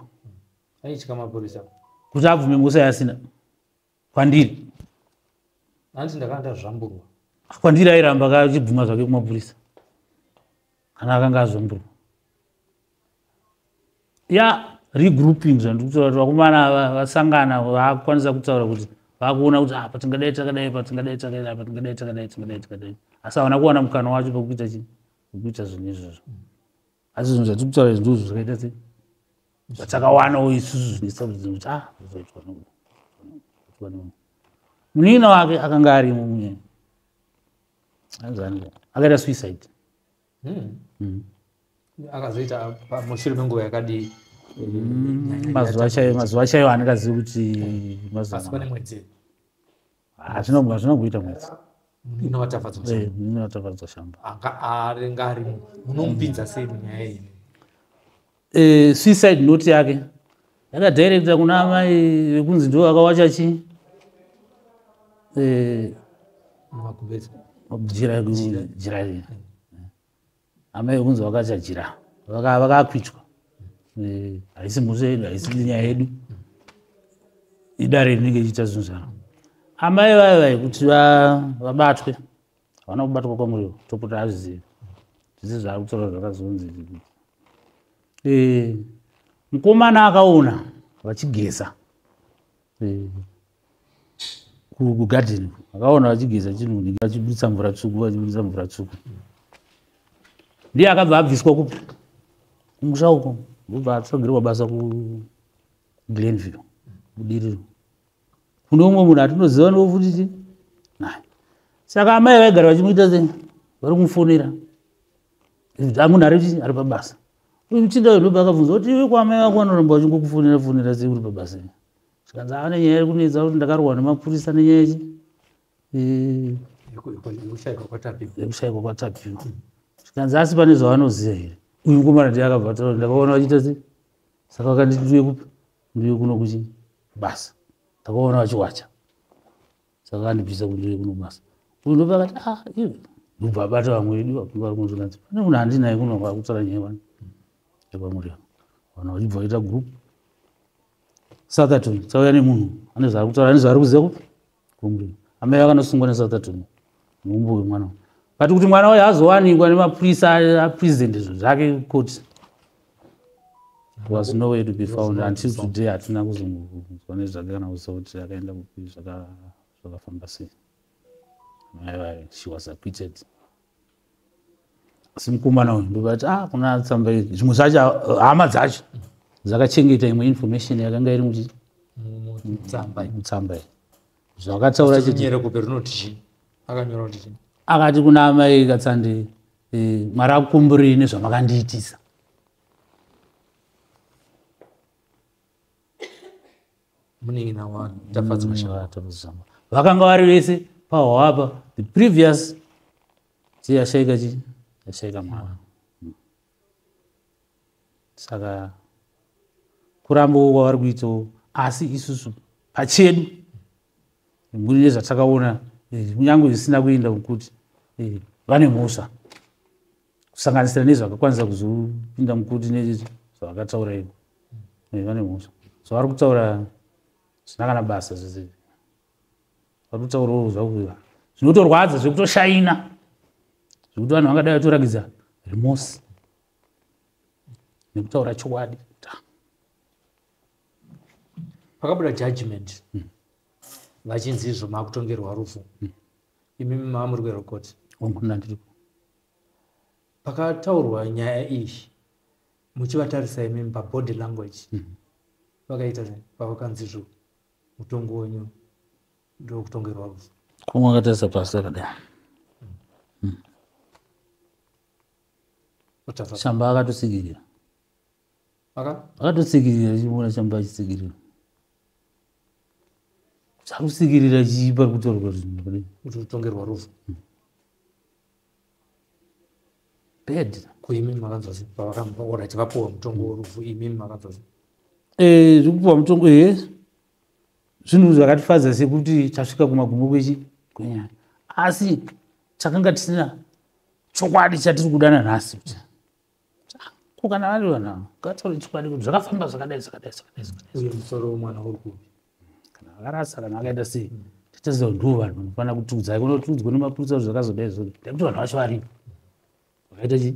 aityika mapurisa
kuti abvume musa yasina kwandiri
anditi ndakanda zvamburwa
kwandiri airamba kachibvuma zvake kumapurisa kana akanga azvamburwa regrouping zvandikutaura kuti vakomana vasangana vakwanisa kutaura kuti vakuona kuti apa tingadai takadai asi havana kuwana mukana wacho pekuita chii pekuita zvinhu izvozvo asi zvinhu zvatiri kutaura izvi ndizvo zvakaita sei zvatakawanawo isusu zvinoisa kuti munina wake akanga arimo munyaya akaita suicide
akazoita mushure menguva yakadii
mazuva chaiwo andikazivi kuti
pane mwedzi
zvinongoita mwedzi
inovatafadzwa
shamba
arenga arimo munomupinza sei munyaya iyi
suicide note yake yakadirecta kuna amai vekunzi ndo akawacha chii jira amai vekunzi vakacha jira vakakwitwa haisi muso yedu haisi nyaya yedu idare rinenge ichiita zvinhu zvaro amai vaivai kuti vabatwe havana kubatwa kwamuriwo topota azvizivi zvisi zvaari kutaura zvakazonzi mukomana akaona vachigeza kugadheni akaona vachigeza chinhu vachibudisa mvura tsvuku ndiye akabva abviswa kupi kumusha uko ndobva atsogerwa basa kuGlenville kudiriro kune umwe munhu atinoziva nofuti saka amai vaigara vachimuita sei vari kumufonera munhu ari pabasa uchida ndobva akabvunza kuti iwe kwamai vako vanoramba vachingokufonera sei uri pabasa zvikanzi ane nyaya iri kunetsa kuti ndakarohwa nemapurisa nenyaya yekushayikwa kwatapiwa zvikanzi asi pane zvavanoziva here uyu mukomana ndiye akabva taura ndakaona vachiita sei saka vakanditi ndiye kuno kuchi basa ndakaona vachiwacha saka vakandibvisa kuti ndiye kuno basa uyu ndobva akati iwe ndobva abata vamwe vedu vakunga vari kunzvikanzi pane munhu handinaye kuno vakutaura nyaya wani yekwamuriwo vanhu vachibva vaita group Southampton tsauya nemunhu ane zvaari kutaura ane zvaari kuziva kupi kumuriwo amai vakanosungwa neSouthampton neumbo wemwana but kuti mwana wayo azowanikwa nemapurisa apresident zvake koti was nowhere to be found until today hatina kuzongozwa nezvake kana kuziva kuti akaenda kupi zvakafamba sei she was acquitted asi mukomana uyu ndobati kuna tsamba idzi zvimwe zvacho hama dzacho dzakachengeta imwe information yakanga iri mutsamba zvakataura akati kuna amai katsandi mwari akukumburii nezvamakandiitisa vakanga vari vese pahwapa the previous yashaika chii yashaika mwana saka kurambawo kwavari kuitawo asi isusu pachedu muri nezvatakaona kunyange zvisina kuenda kuti vane mhosva kusanganisira nezvakakwanisa kuzopinda mukuti nezvavakataura ivo vane mhosva so vari kutaura zvina kana basa zvese vari kutaurawo zvakuva zvinotorwadza zvekutoshaina zvekuti vanhu vangadai vatorakidza remorse nekutaura chokwadi
pakabuda judgment vachinzi izvo makutongerwa rufu imimi maamuri kwerokoti
ndandiripo
pakataurwa nyaya iyi muchivatarisa imimi pabody language vakaita sei pavakanzi izvo mutongo wenyu ndokutongerwa rufu
kumwe akatarisa pasi akadai shamba akatotsigirira akatotsigirira chiona shamba achitsigirira chakusigirira chipa kutaurwa zvinhu
kuti utongerwa rufu
bed
kuimini makanzwa paorati vapuwa mutongo worufu imini makanzwa
zvikupuwa mutongo zvinhu zvakatifadza sekuti tasvika kumagumo kwenyaya asi takanga tisina chokwadi chatiri kudana nhasi kuti ko kana vari vanhu ngataure chokwadi kuti zvakafamba zvakadai
uye musoro womwana uri kupi
kana akarasa kana akaita sei titaziva ndo vanhu vanofanira kutiudzai kunotiudzwa nemapurisa kuti zvakazodai zvoti nekuti vanhu vacho varipo vakaita chii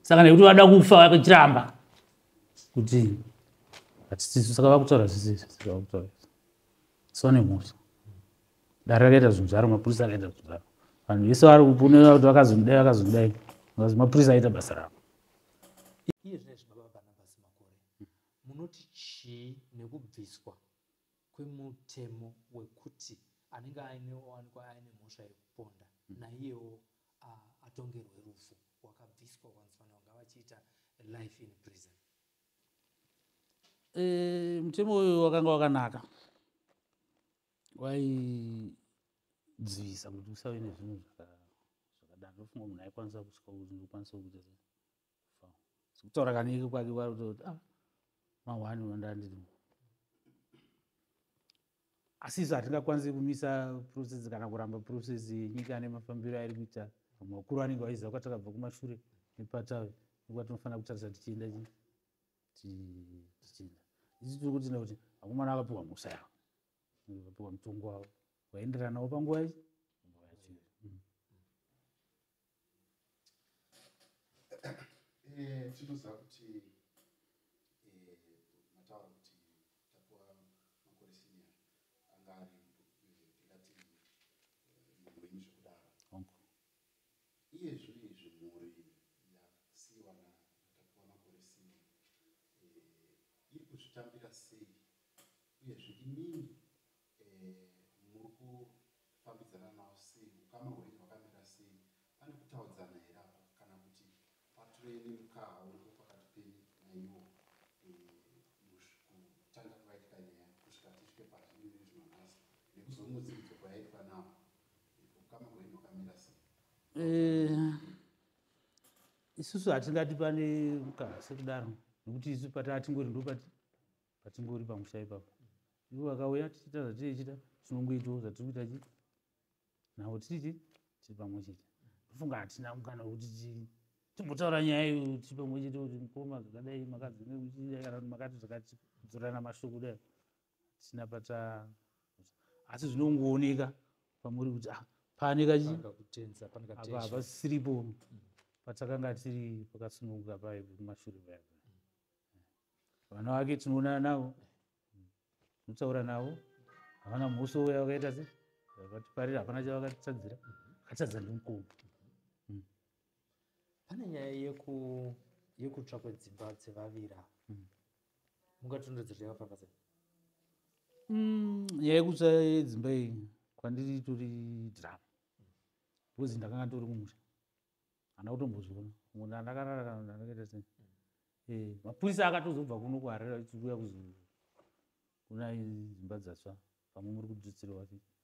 saka nekuti vada kufa vakachiramba kuti hatisisu saka vakutaura zvisizvi vakutaura sone mhosva dare rakaita zvinhu zvaro mapurisa akaita zvinhu zvaro vanhu vese vari kuponera kuti vakazodai mapurisa aita basa ravo
iye zvinezvi baba Barnabas Makore munoti chii nekubviswa kwemutemo wekuti anenge ainowanikwa aine mhosva yekuponda naiyewo atongerwe rufu wakabviswa kwanzifana vanga vachiita life in prison
mutemo uyu wakanga wakanaka waidzivisa kuti usave nezvinhu zvakadaro ndofunga munhu aikwanisa kusvika kuti ndokwanisa kuita kutaura kanike kwake kwakuti mahwani wandandiri asi izvo hatingakwanisi kumisa process kana kuramba process yenyika nemafambiro airi kuita vamwe vakuru vanenge vaiziva kwatakabva kumashure nepatawe nekwatinofanira kutarisa tichienda isi tiri kuti nekuti vakomana vakapiwa mhosva yavo vakapiwa mutongo wavo waenderana nawo panguva ichi
tinoziva kuti mataura kuti tapuwa MakoreSnr anga ari tingati munhu wenyu zvekudaro iye zviri izvi mhuri yasiyiwa natapuwa MakoreSnr iri kuzvitambira sei uyezve imini muri kufambidzana nawo sei ukama hwenyu hwakamira sei pane kutaudzana here apa kana kuti pature nemukaha uripo pakati penyu naiwo kutanga kwaitika nyaya kusvika tisvike patiri zvino nhasi nekuzomudzikidzo kwayaitwa nawo ukama hwenyu hwakamira sei
isusu hatingati pane mukaha sekudaro nekuti isu pataatingori ndo patingori pamusha ipapo ivo vakauya tichiita zvatirichita tinongoitawo zvatiri kuita chii navo tiri pamwe chete ndofunga hatina mukana wekuti timbotaura nyaya iyo tiri pamwe chete kuti mukoma zvakadai makadzimeuchidai kana kuti makati zvakati kudzorana mashoko kudai hatina asi zvinongooneka pamuri kuti pane hapasiripo patakanga tiri pakasununguka paya kumashure paya vana vake tinoonana navo tinotaura navo havana mhosva uya vakaita se vakatiparira hapana chavakatitadzira vakatadza ndimukoma
pane nyaya yekutsva kwedzimba dzevavira mungatondedzera yakafamba sei
nyaya yekutsva yedzimba iyi kwandiri itori dhirama bcause ndakanga tori kumusha hana kutombozviona munhu andakarara kana munhu andakaita sei mapurisa akatozobva kuno kuharira tiuya kuna dzimba dzatsva pamwe muri kudzotseriwa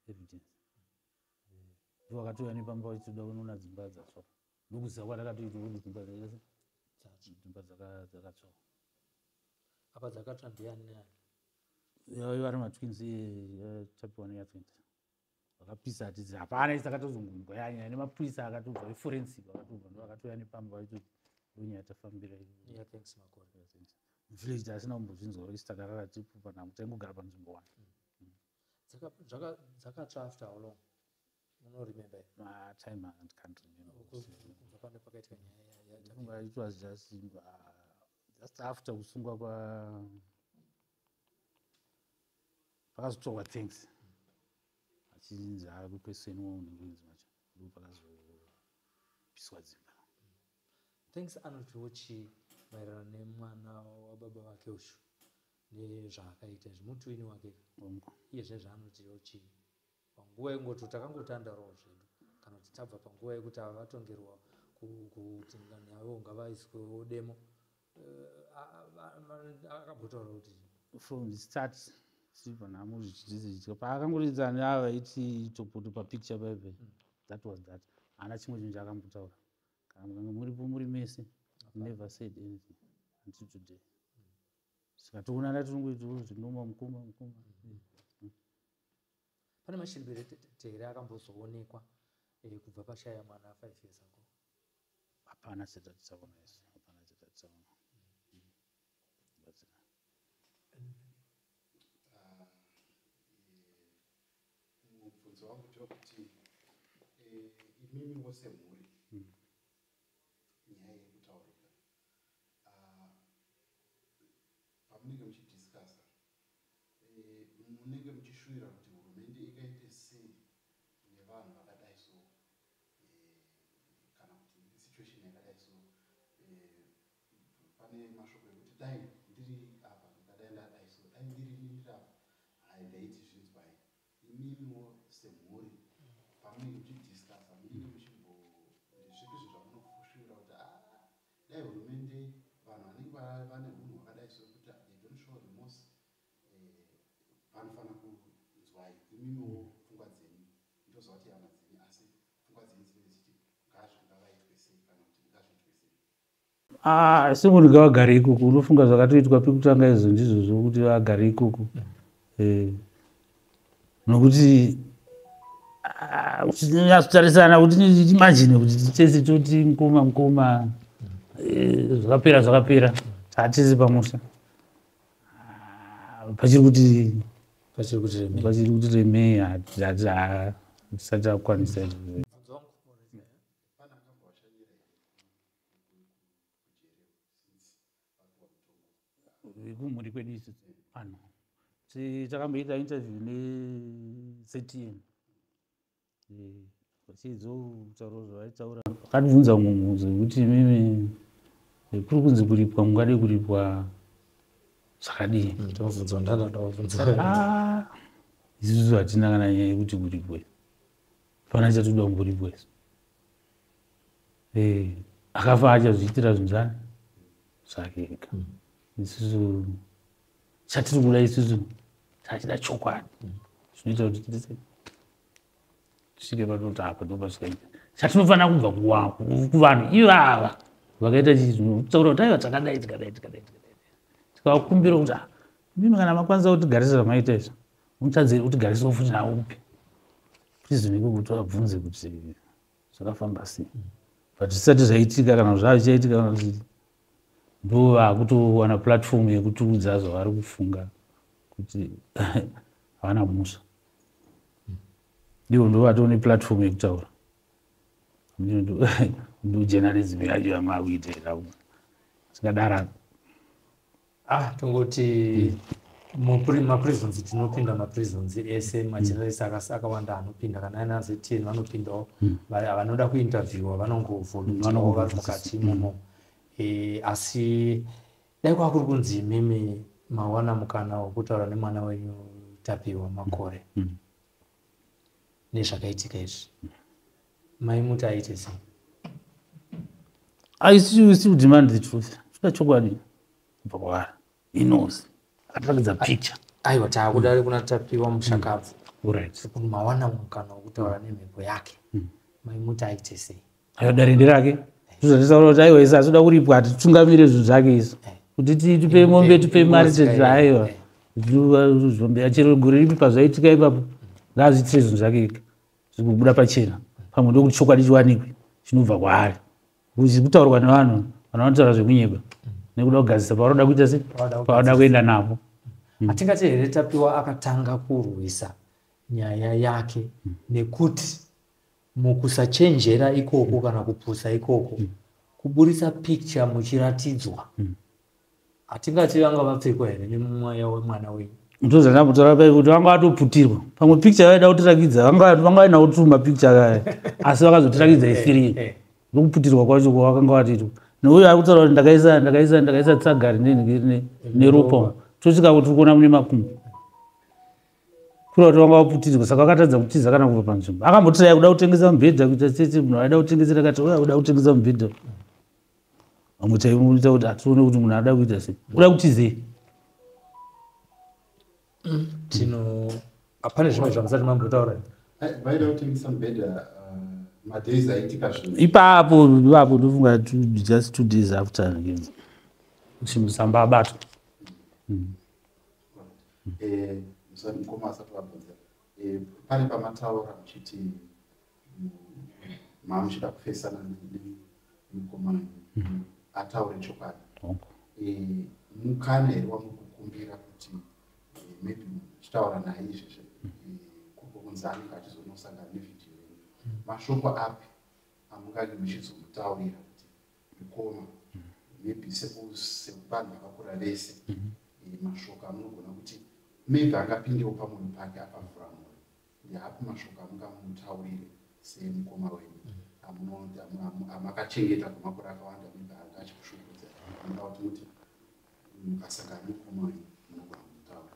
evidence ndo vakatouya nepamba vachitoda kunoona dzimba dzatsva ndokuziva kwatakatoita kuti dzimba dzakatsva
apa dzakatsva ndiani neani
vari matwins tapiwa neyatwins vakapisa hatizi hapana isi takatozongumva yanyaya nemapurisa akatobva eforensic vakatobva ndo vakatouya nepamba vachitoti ndonyaya tafambira village tasina kumbozvinzwa isi takarara tipu panhamo taingogara panzvimbo
1 dzakatsva after how long unoremember
time and can't remember
pane pakaitika
nyaya it was just after kusungwa pakazotorwa things achinzi akukweseniwa unenge macho ndo pakazopiswa dzimba
things anotiwo chii maererano nemwana wababa vake ushu nezvaakaita zvimutwini wake iye zvezvaanotiwo chii panguva ingoti takangotandarawo zvedu kana kuti tabva panguva yekuti ava vatongerwa kuti navo ngavaiswewo demo akambotaura kuti
from the start silver namo zvichidzidzika paakangoridza neava iti topoto papicture paipe that was that haana chimwe chinhu chaakambotaura kana muripo muri mese never said anything until today. Saka toonana tinongoita zvinoma mukoma.
Pane mashiripirete here akambozoonekwa kubva pashaya mwana 5 years ago?
Hapana chatatisaona isu, hapana chatatisaona.
Mubvunzo wangu ndewekuti imimi wose mhuri nyaya yekutaurika pamunenge muchidhiskasa munenge muchishuvira kuti hurumende ikaite sei nevanhu vakadai so kana kuti situation yakadai so pane mashoko ekuti dai ndiri apa ndadai ndadai so dai ndiri apa ndaiti zvinzwai imimiwo semhuri pamunenge muchidhiskasa munenge muchimbozvipi zvamunoshuvira kuti dai hurumende vanhu vanenge vane unhu hwakadai so kuti they don't show remorse vanofanira kunzwai imimiwo pfungwa dzenyu ndozvati hama dzenyu asi pfungwa dzenyu dzinenge dzichiti ngazvingavaitwe sei kana kuti ngazviitwe sei.
Se munhu ngavagare ikuku unofunga zvakatoitwa pekutanga izvo ndizvozvo kuti vagare ikuku nokuti uchinyatsutarisana kuti imagine kuti tese toti mukoma zvakapera tatese pamusha pachiri kuti remei hatisati akwanisa izvozvo. Kumhuri kwedu isi anhu takamboita interview neCTN vachizokutaura zvavaitaura vakatibvunza mumhunzo wekuti mimi kuri kunzi kuripwa mungade kuripwa zvakadii. Isusu hatina kana nyaya yekuti kuripwe fana chatoda kumboripwa isu akafa achazviitira zvinzani zvake ega. Isusu chatiri kuda isusu tachida chokwadi zvinoita kuti tisvike patoti apa ndopasvikaita chatinofanira kubva kuvanhu ivava vakaita chizvinotaura kuti aiva takadai tikakumbira kuti mimi kana makwanisa kutigarisa zvamaita izvo muchadzeri kutigarisa futi naupi prizonike kuti vabvunze kuti zvakafamba sei but zvisati zvaitika kana zvavichaitika kana kuti ndo vakutowana platform yekutuudza zvavari kufunga kuti havana musha ivo ndo vatone platform yekutaura ndo journalism yacho yamakuitira sikadara.
Tongoti maprisons tinopinda maprisons ese majournalist akawanda anopinda kana ana ZTN vanopindawo vanoda kuinterviewa vanongovolunteerawo vari mukati imomo. Asi dai kwakuri kunzi mimi mawana mukana wokutaura nemwana wenyu Tapiwa Makore nezvakaitika izvi maimuti aite sei?
Aisi to demand the truth. Zvida chokwadi kubva kwaari inozi akarakidza picture
aiwa taakudari kuna Tapiwa mushakabvu
right
kuti mawana mukana wokutaura nemhepo yake maimuti aite sei?
Ayo darinde rake zvozvatisaura kuti aiwa isi asoda kuripwa titungamire zvinhu zvake isi kuti tipe mombe tipe mari aiwa zvombe achero gore ripi pazvaitika ipapo ngaazviitire zvinhu zvake ega zvikubuda pachena pamwe ndokuti chokwadi chiwanikwe chinobva kwaari kuti kutaurwa nevanhu vanotaura zvekunyeba nekuda kugadzisa pavanoda kuita sei pavanoda kuenda napo.
Hatingati here Tapiwa akatanga kurwisa nyaya yake nekuti mukusachenjera ikoko kana kupusa ikoko kuburisa picture muchiratidzwa hatingati vanga vapfekwa here nemumweya wemwana wenyu?
Ndozvandamutora pai kuti vanga vatoputirwa pamwe picture vaida kutirakidza vanga vaina kutuma picture kaya asi vakazotirakidza ifiri nokuputirwa kwacho kwavakanga vatiitwa neuyo ari kutaura kuti ndakaisa tsagari neropa tosvika kuti kuona mune makumbo kura kuti vanga vaputirwa saka vakatadza kutiza kana kubva panzvimbo akambotirai kuda kutengesa mubhedha kuita seti munhu aida kutengesera kati uya uda kutengesa mubhedha vamwe taimuita kuti hatione kuti munhu ada kuita sei uda kutizei
pane zvimwe zvamusati mambotaura
vaida kutengesa mubhedha madays aitika zvinhu
ipapo ndofunga just 2 days after chimusamba abatwa.
mukoma asati vabvunza pane pamataura muchiti mamuchida kupesana nemukoma ataure chokwadi mukana here wamukukumbira kuti maybe muchitaura naye izvezve kunzi anenge achizonosangana nevhidhiyo yenyu mashoko api amungange muchizomutaurira kuti mukoma maybe sevanhu vakakura vese mashoko amunogona kuti maybe angapindewo pamwoyo pake apavhura mwoyo ndeapo mashoko amungamutaurire semukoma wenyu amakachengeta kwemakore akawanda maybe anga achikushungudza amunga kuti muti mukasangana nemukoma wenyu munogona kumutaura.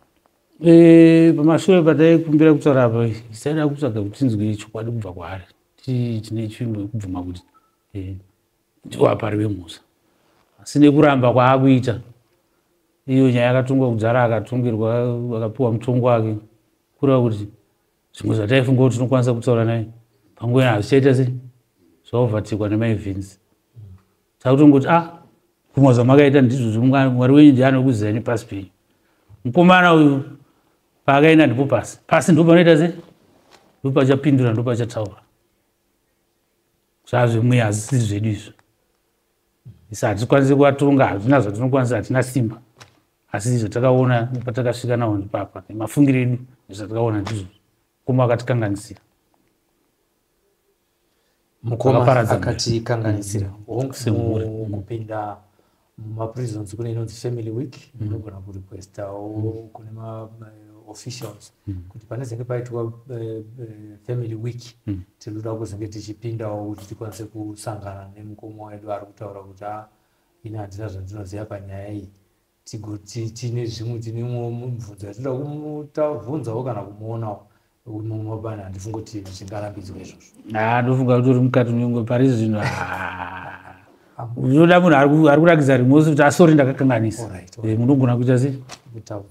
Pamashure pataikumbira kutaura apa isaida kutsvaga kuti tinzwe chokwadi kubva kwaari tine chimwe kubvuma kuti ndiwapari wemusa asi nekuramba kwaakuita iyo nyaya yakatongwa kudzara akatongerwa akapiwa mutongo wake kureva kuti zvimwe zvataifunga kuti tinokwanisa kutaura naye panguva hazvichaita sei zvaovhatikwa nemaivhenzi takutongoti kumwa zvamakaita ndizvo mwari wenyu ndiye anokuzivai nepasi penyu. Mukomana uyu paakaenda ndipo pasi ndo panoita sei ndo pachapindura ndo pachataura zvazvimwe hazisi zvedu izvo isa hatikwanisi kuvatonga hazvina zvatinokwanisa hatina simba asi zvatakaona patakasvika nawo ndipapa nemafungiro edu nezvatakaona ndizvo mukoma akatikanganisira
mukoma akatikanganisira kupinda mumaprisons kune inonzi family week inogona kurequestawo kune maofficials kuti panezenge paitwa family week tinoda kuzenge tichipindawo kuti tikwanise kusangana nemukoma wedu ari kutaura kuti ine handina zvandinoziva panyaya iyi tine zvimwe tinemwo mubvunzo yatinoda kumubvunzawo kana kumuonawo mumabani handifunga kuti zvingarambidzwa izvozvo.
Ndofunga kuti uri mukati mengwe pari zvinhu unoda munhu ari kurakidza rimosi kuti asori ndakakanganisa munogona kuita sei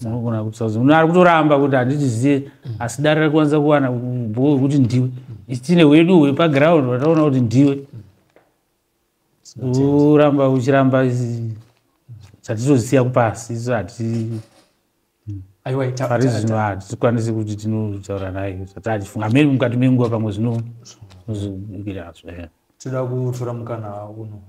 munogona kutaura munhu ari kutoramba kuti handichizive asi dare rakwanisa kuwana bhuku hwekuti ndiwe tine hwedu hwepaground wataona kuti ndiwe uramba uchiramba chatitozisiya kupasi isu pari zvino hatikwanisi kuti tinotaura naye sati achifunga meri mukati menguva pamwe zvinozvikirazo.
Toda kutora mukana uno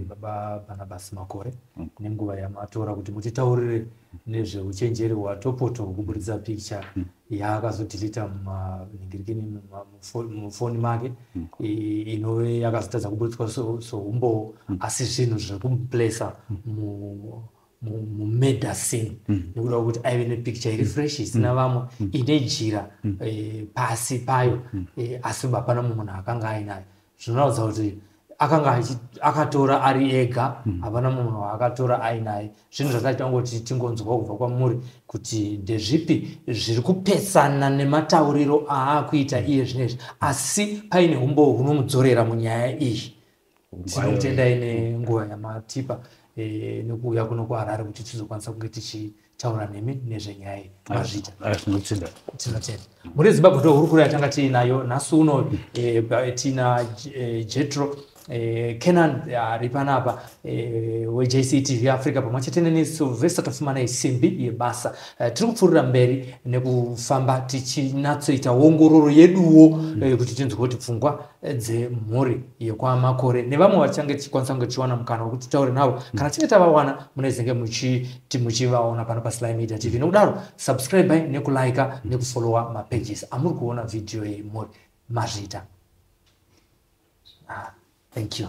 baba Barnabas Makore nenguva yamatora kuti mutitaurire nezveuchenjeri hwatopoto kuburitsa picture yaakazodhilita mumanhingirikini mufoni make inove yakazotadza kuburitswa soumbowo asi zvinhu zviri kumuplesa mumedicine nekuda kwekuti aive nepicture iri fresh isina vamwe inejira pasi payo asi hapana munhu akanga ainayo zvinoratidza kuti akanga akatora ari ega hapana munhu akatora ainaye zvinhu zvakatangoti tingonzwa kubva kwamuri kuti ndezvipi zviri kupesana nematauriro aakuita iye zvinezvi asi paine umbo hunomudzorera munyaya iyi. Tinokutendai nenguva yamatipa nekuuya kuno kuHarare kuti tizokwanisa kunge tichitaura nemi nezvenyaya iyi mazvita tinotenda. Muri Zimbabwe ndo hurukuro yatanga tiinayo nhasi uno tina Jetro Canaan ari panapa weJCTV Africa pamwe chete neSylvester tafumana isimbi yebasa tiri kupfuurira mberi nekufamba tichinatsoita ongororo yeduwo kuti tinzwe kuti pfungwa dzemhuri yekwaMakore nevamwe vachange tichikwanisa kunge tichiwana mukana wekuti taure navo kana tinge tavawana munezenge muchivaona pano paSly Media TV. Nekudaro subscribe nekulike nekufollowa mapages amuri kuona video yemhuri mazvita. Thank you.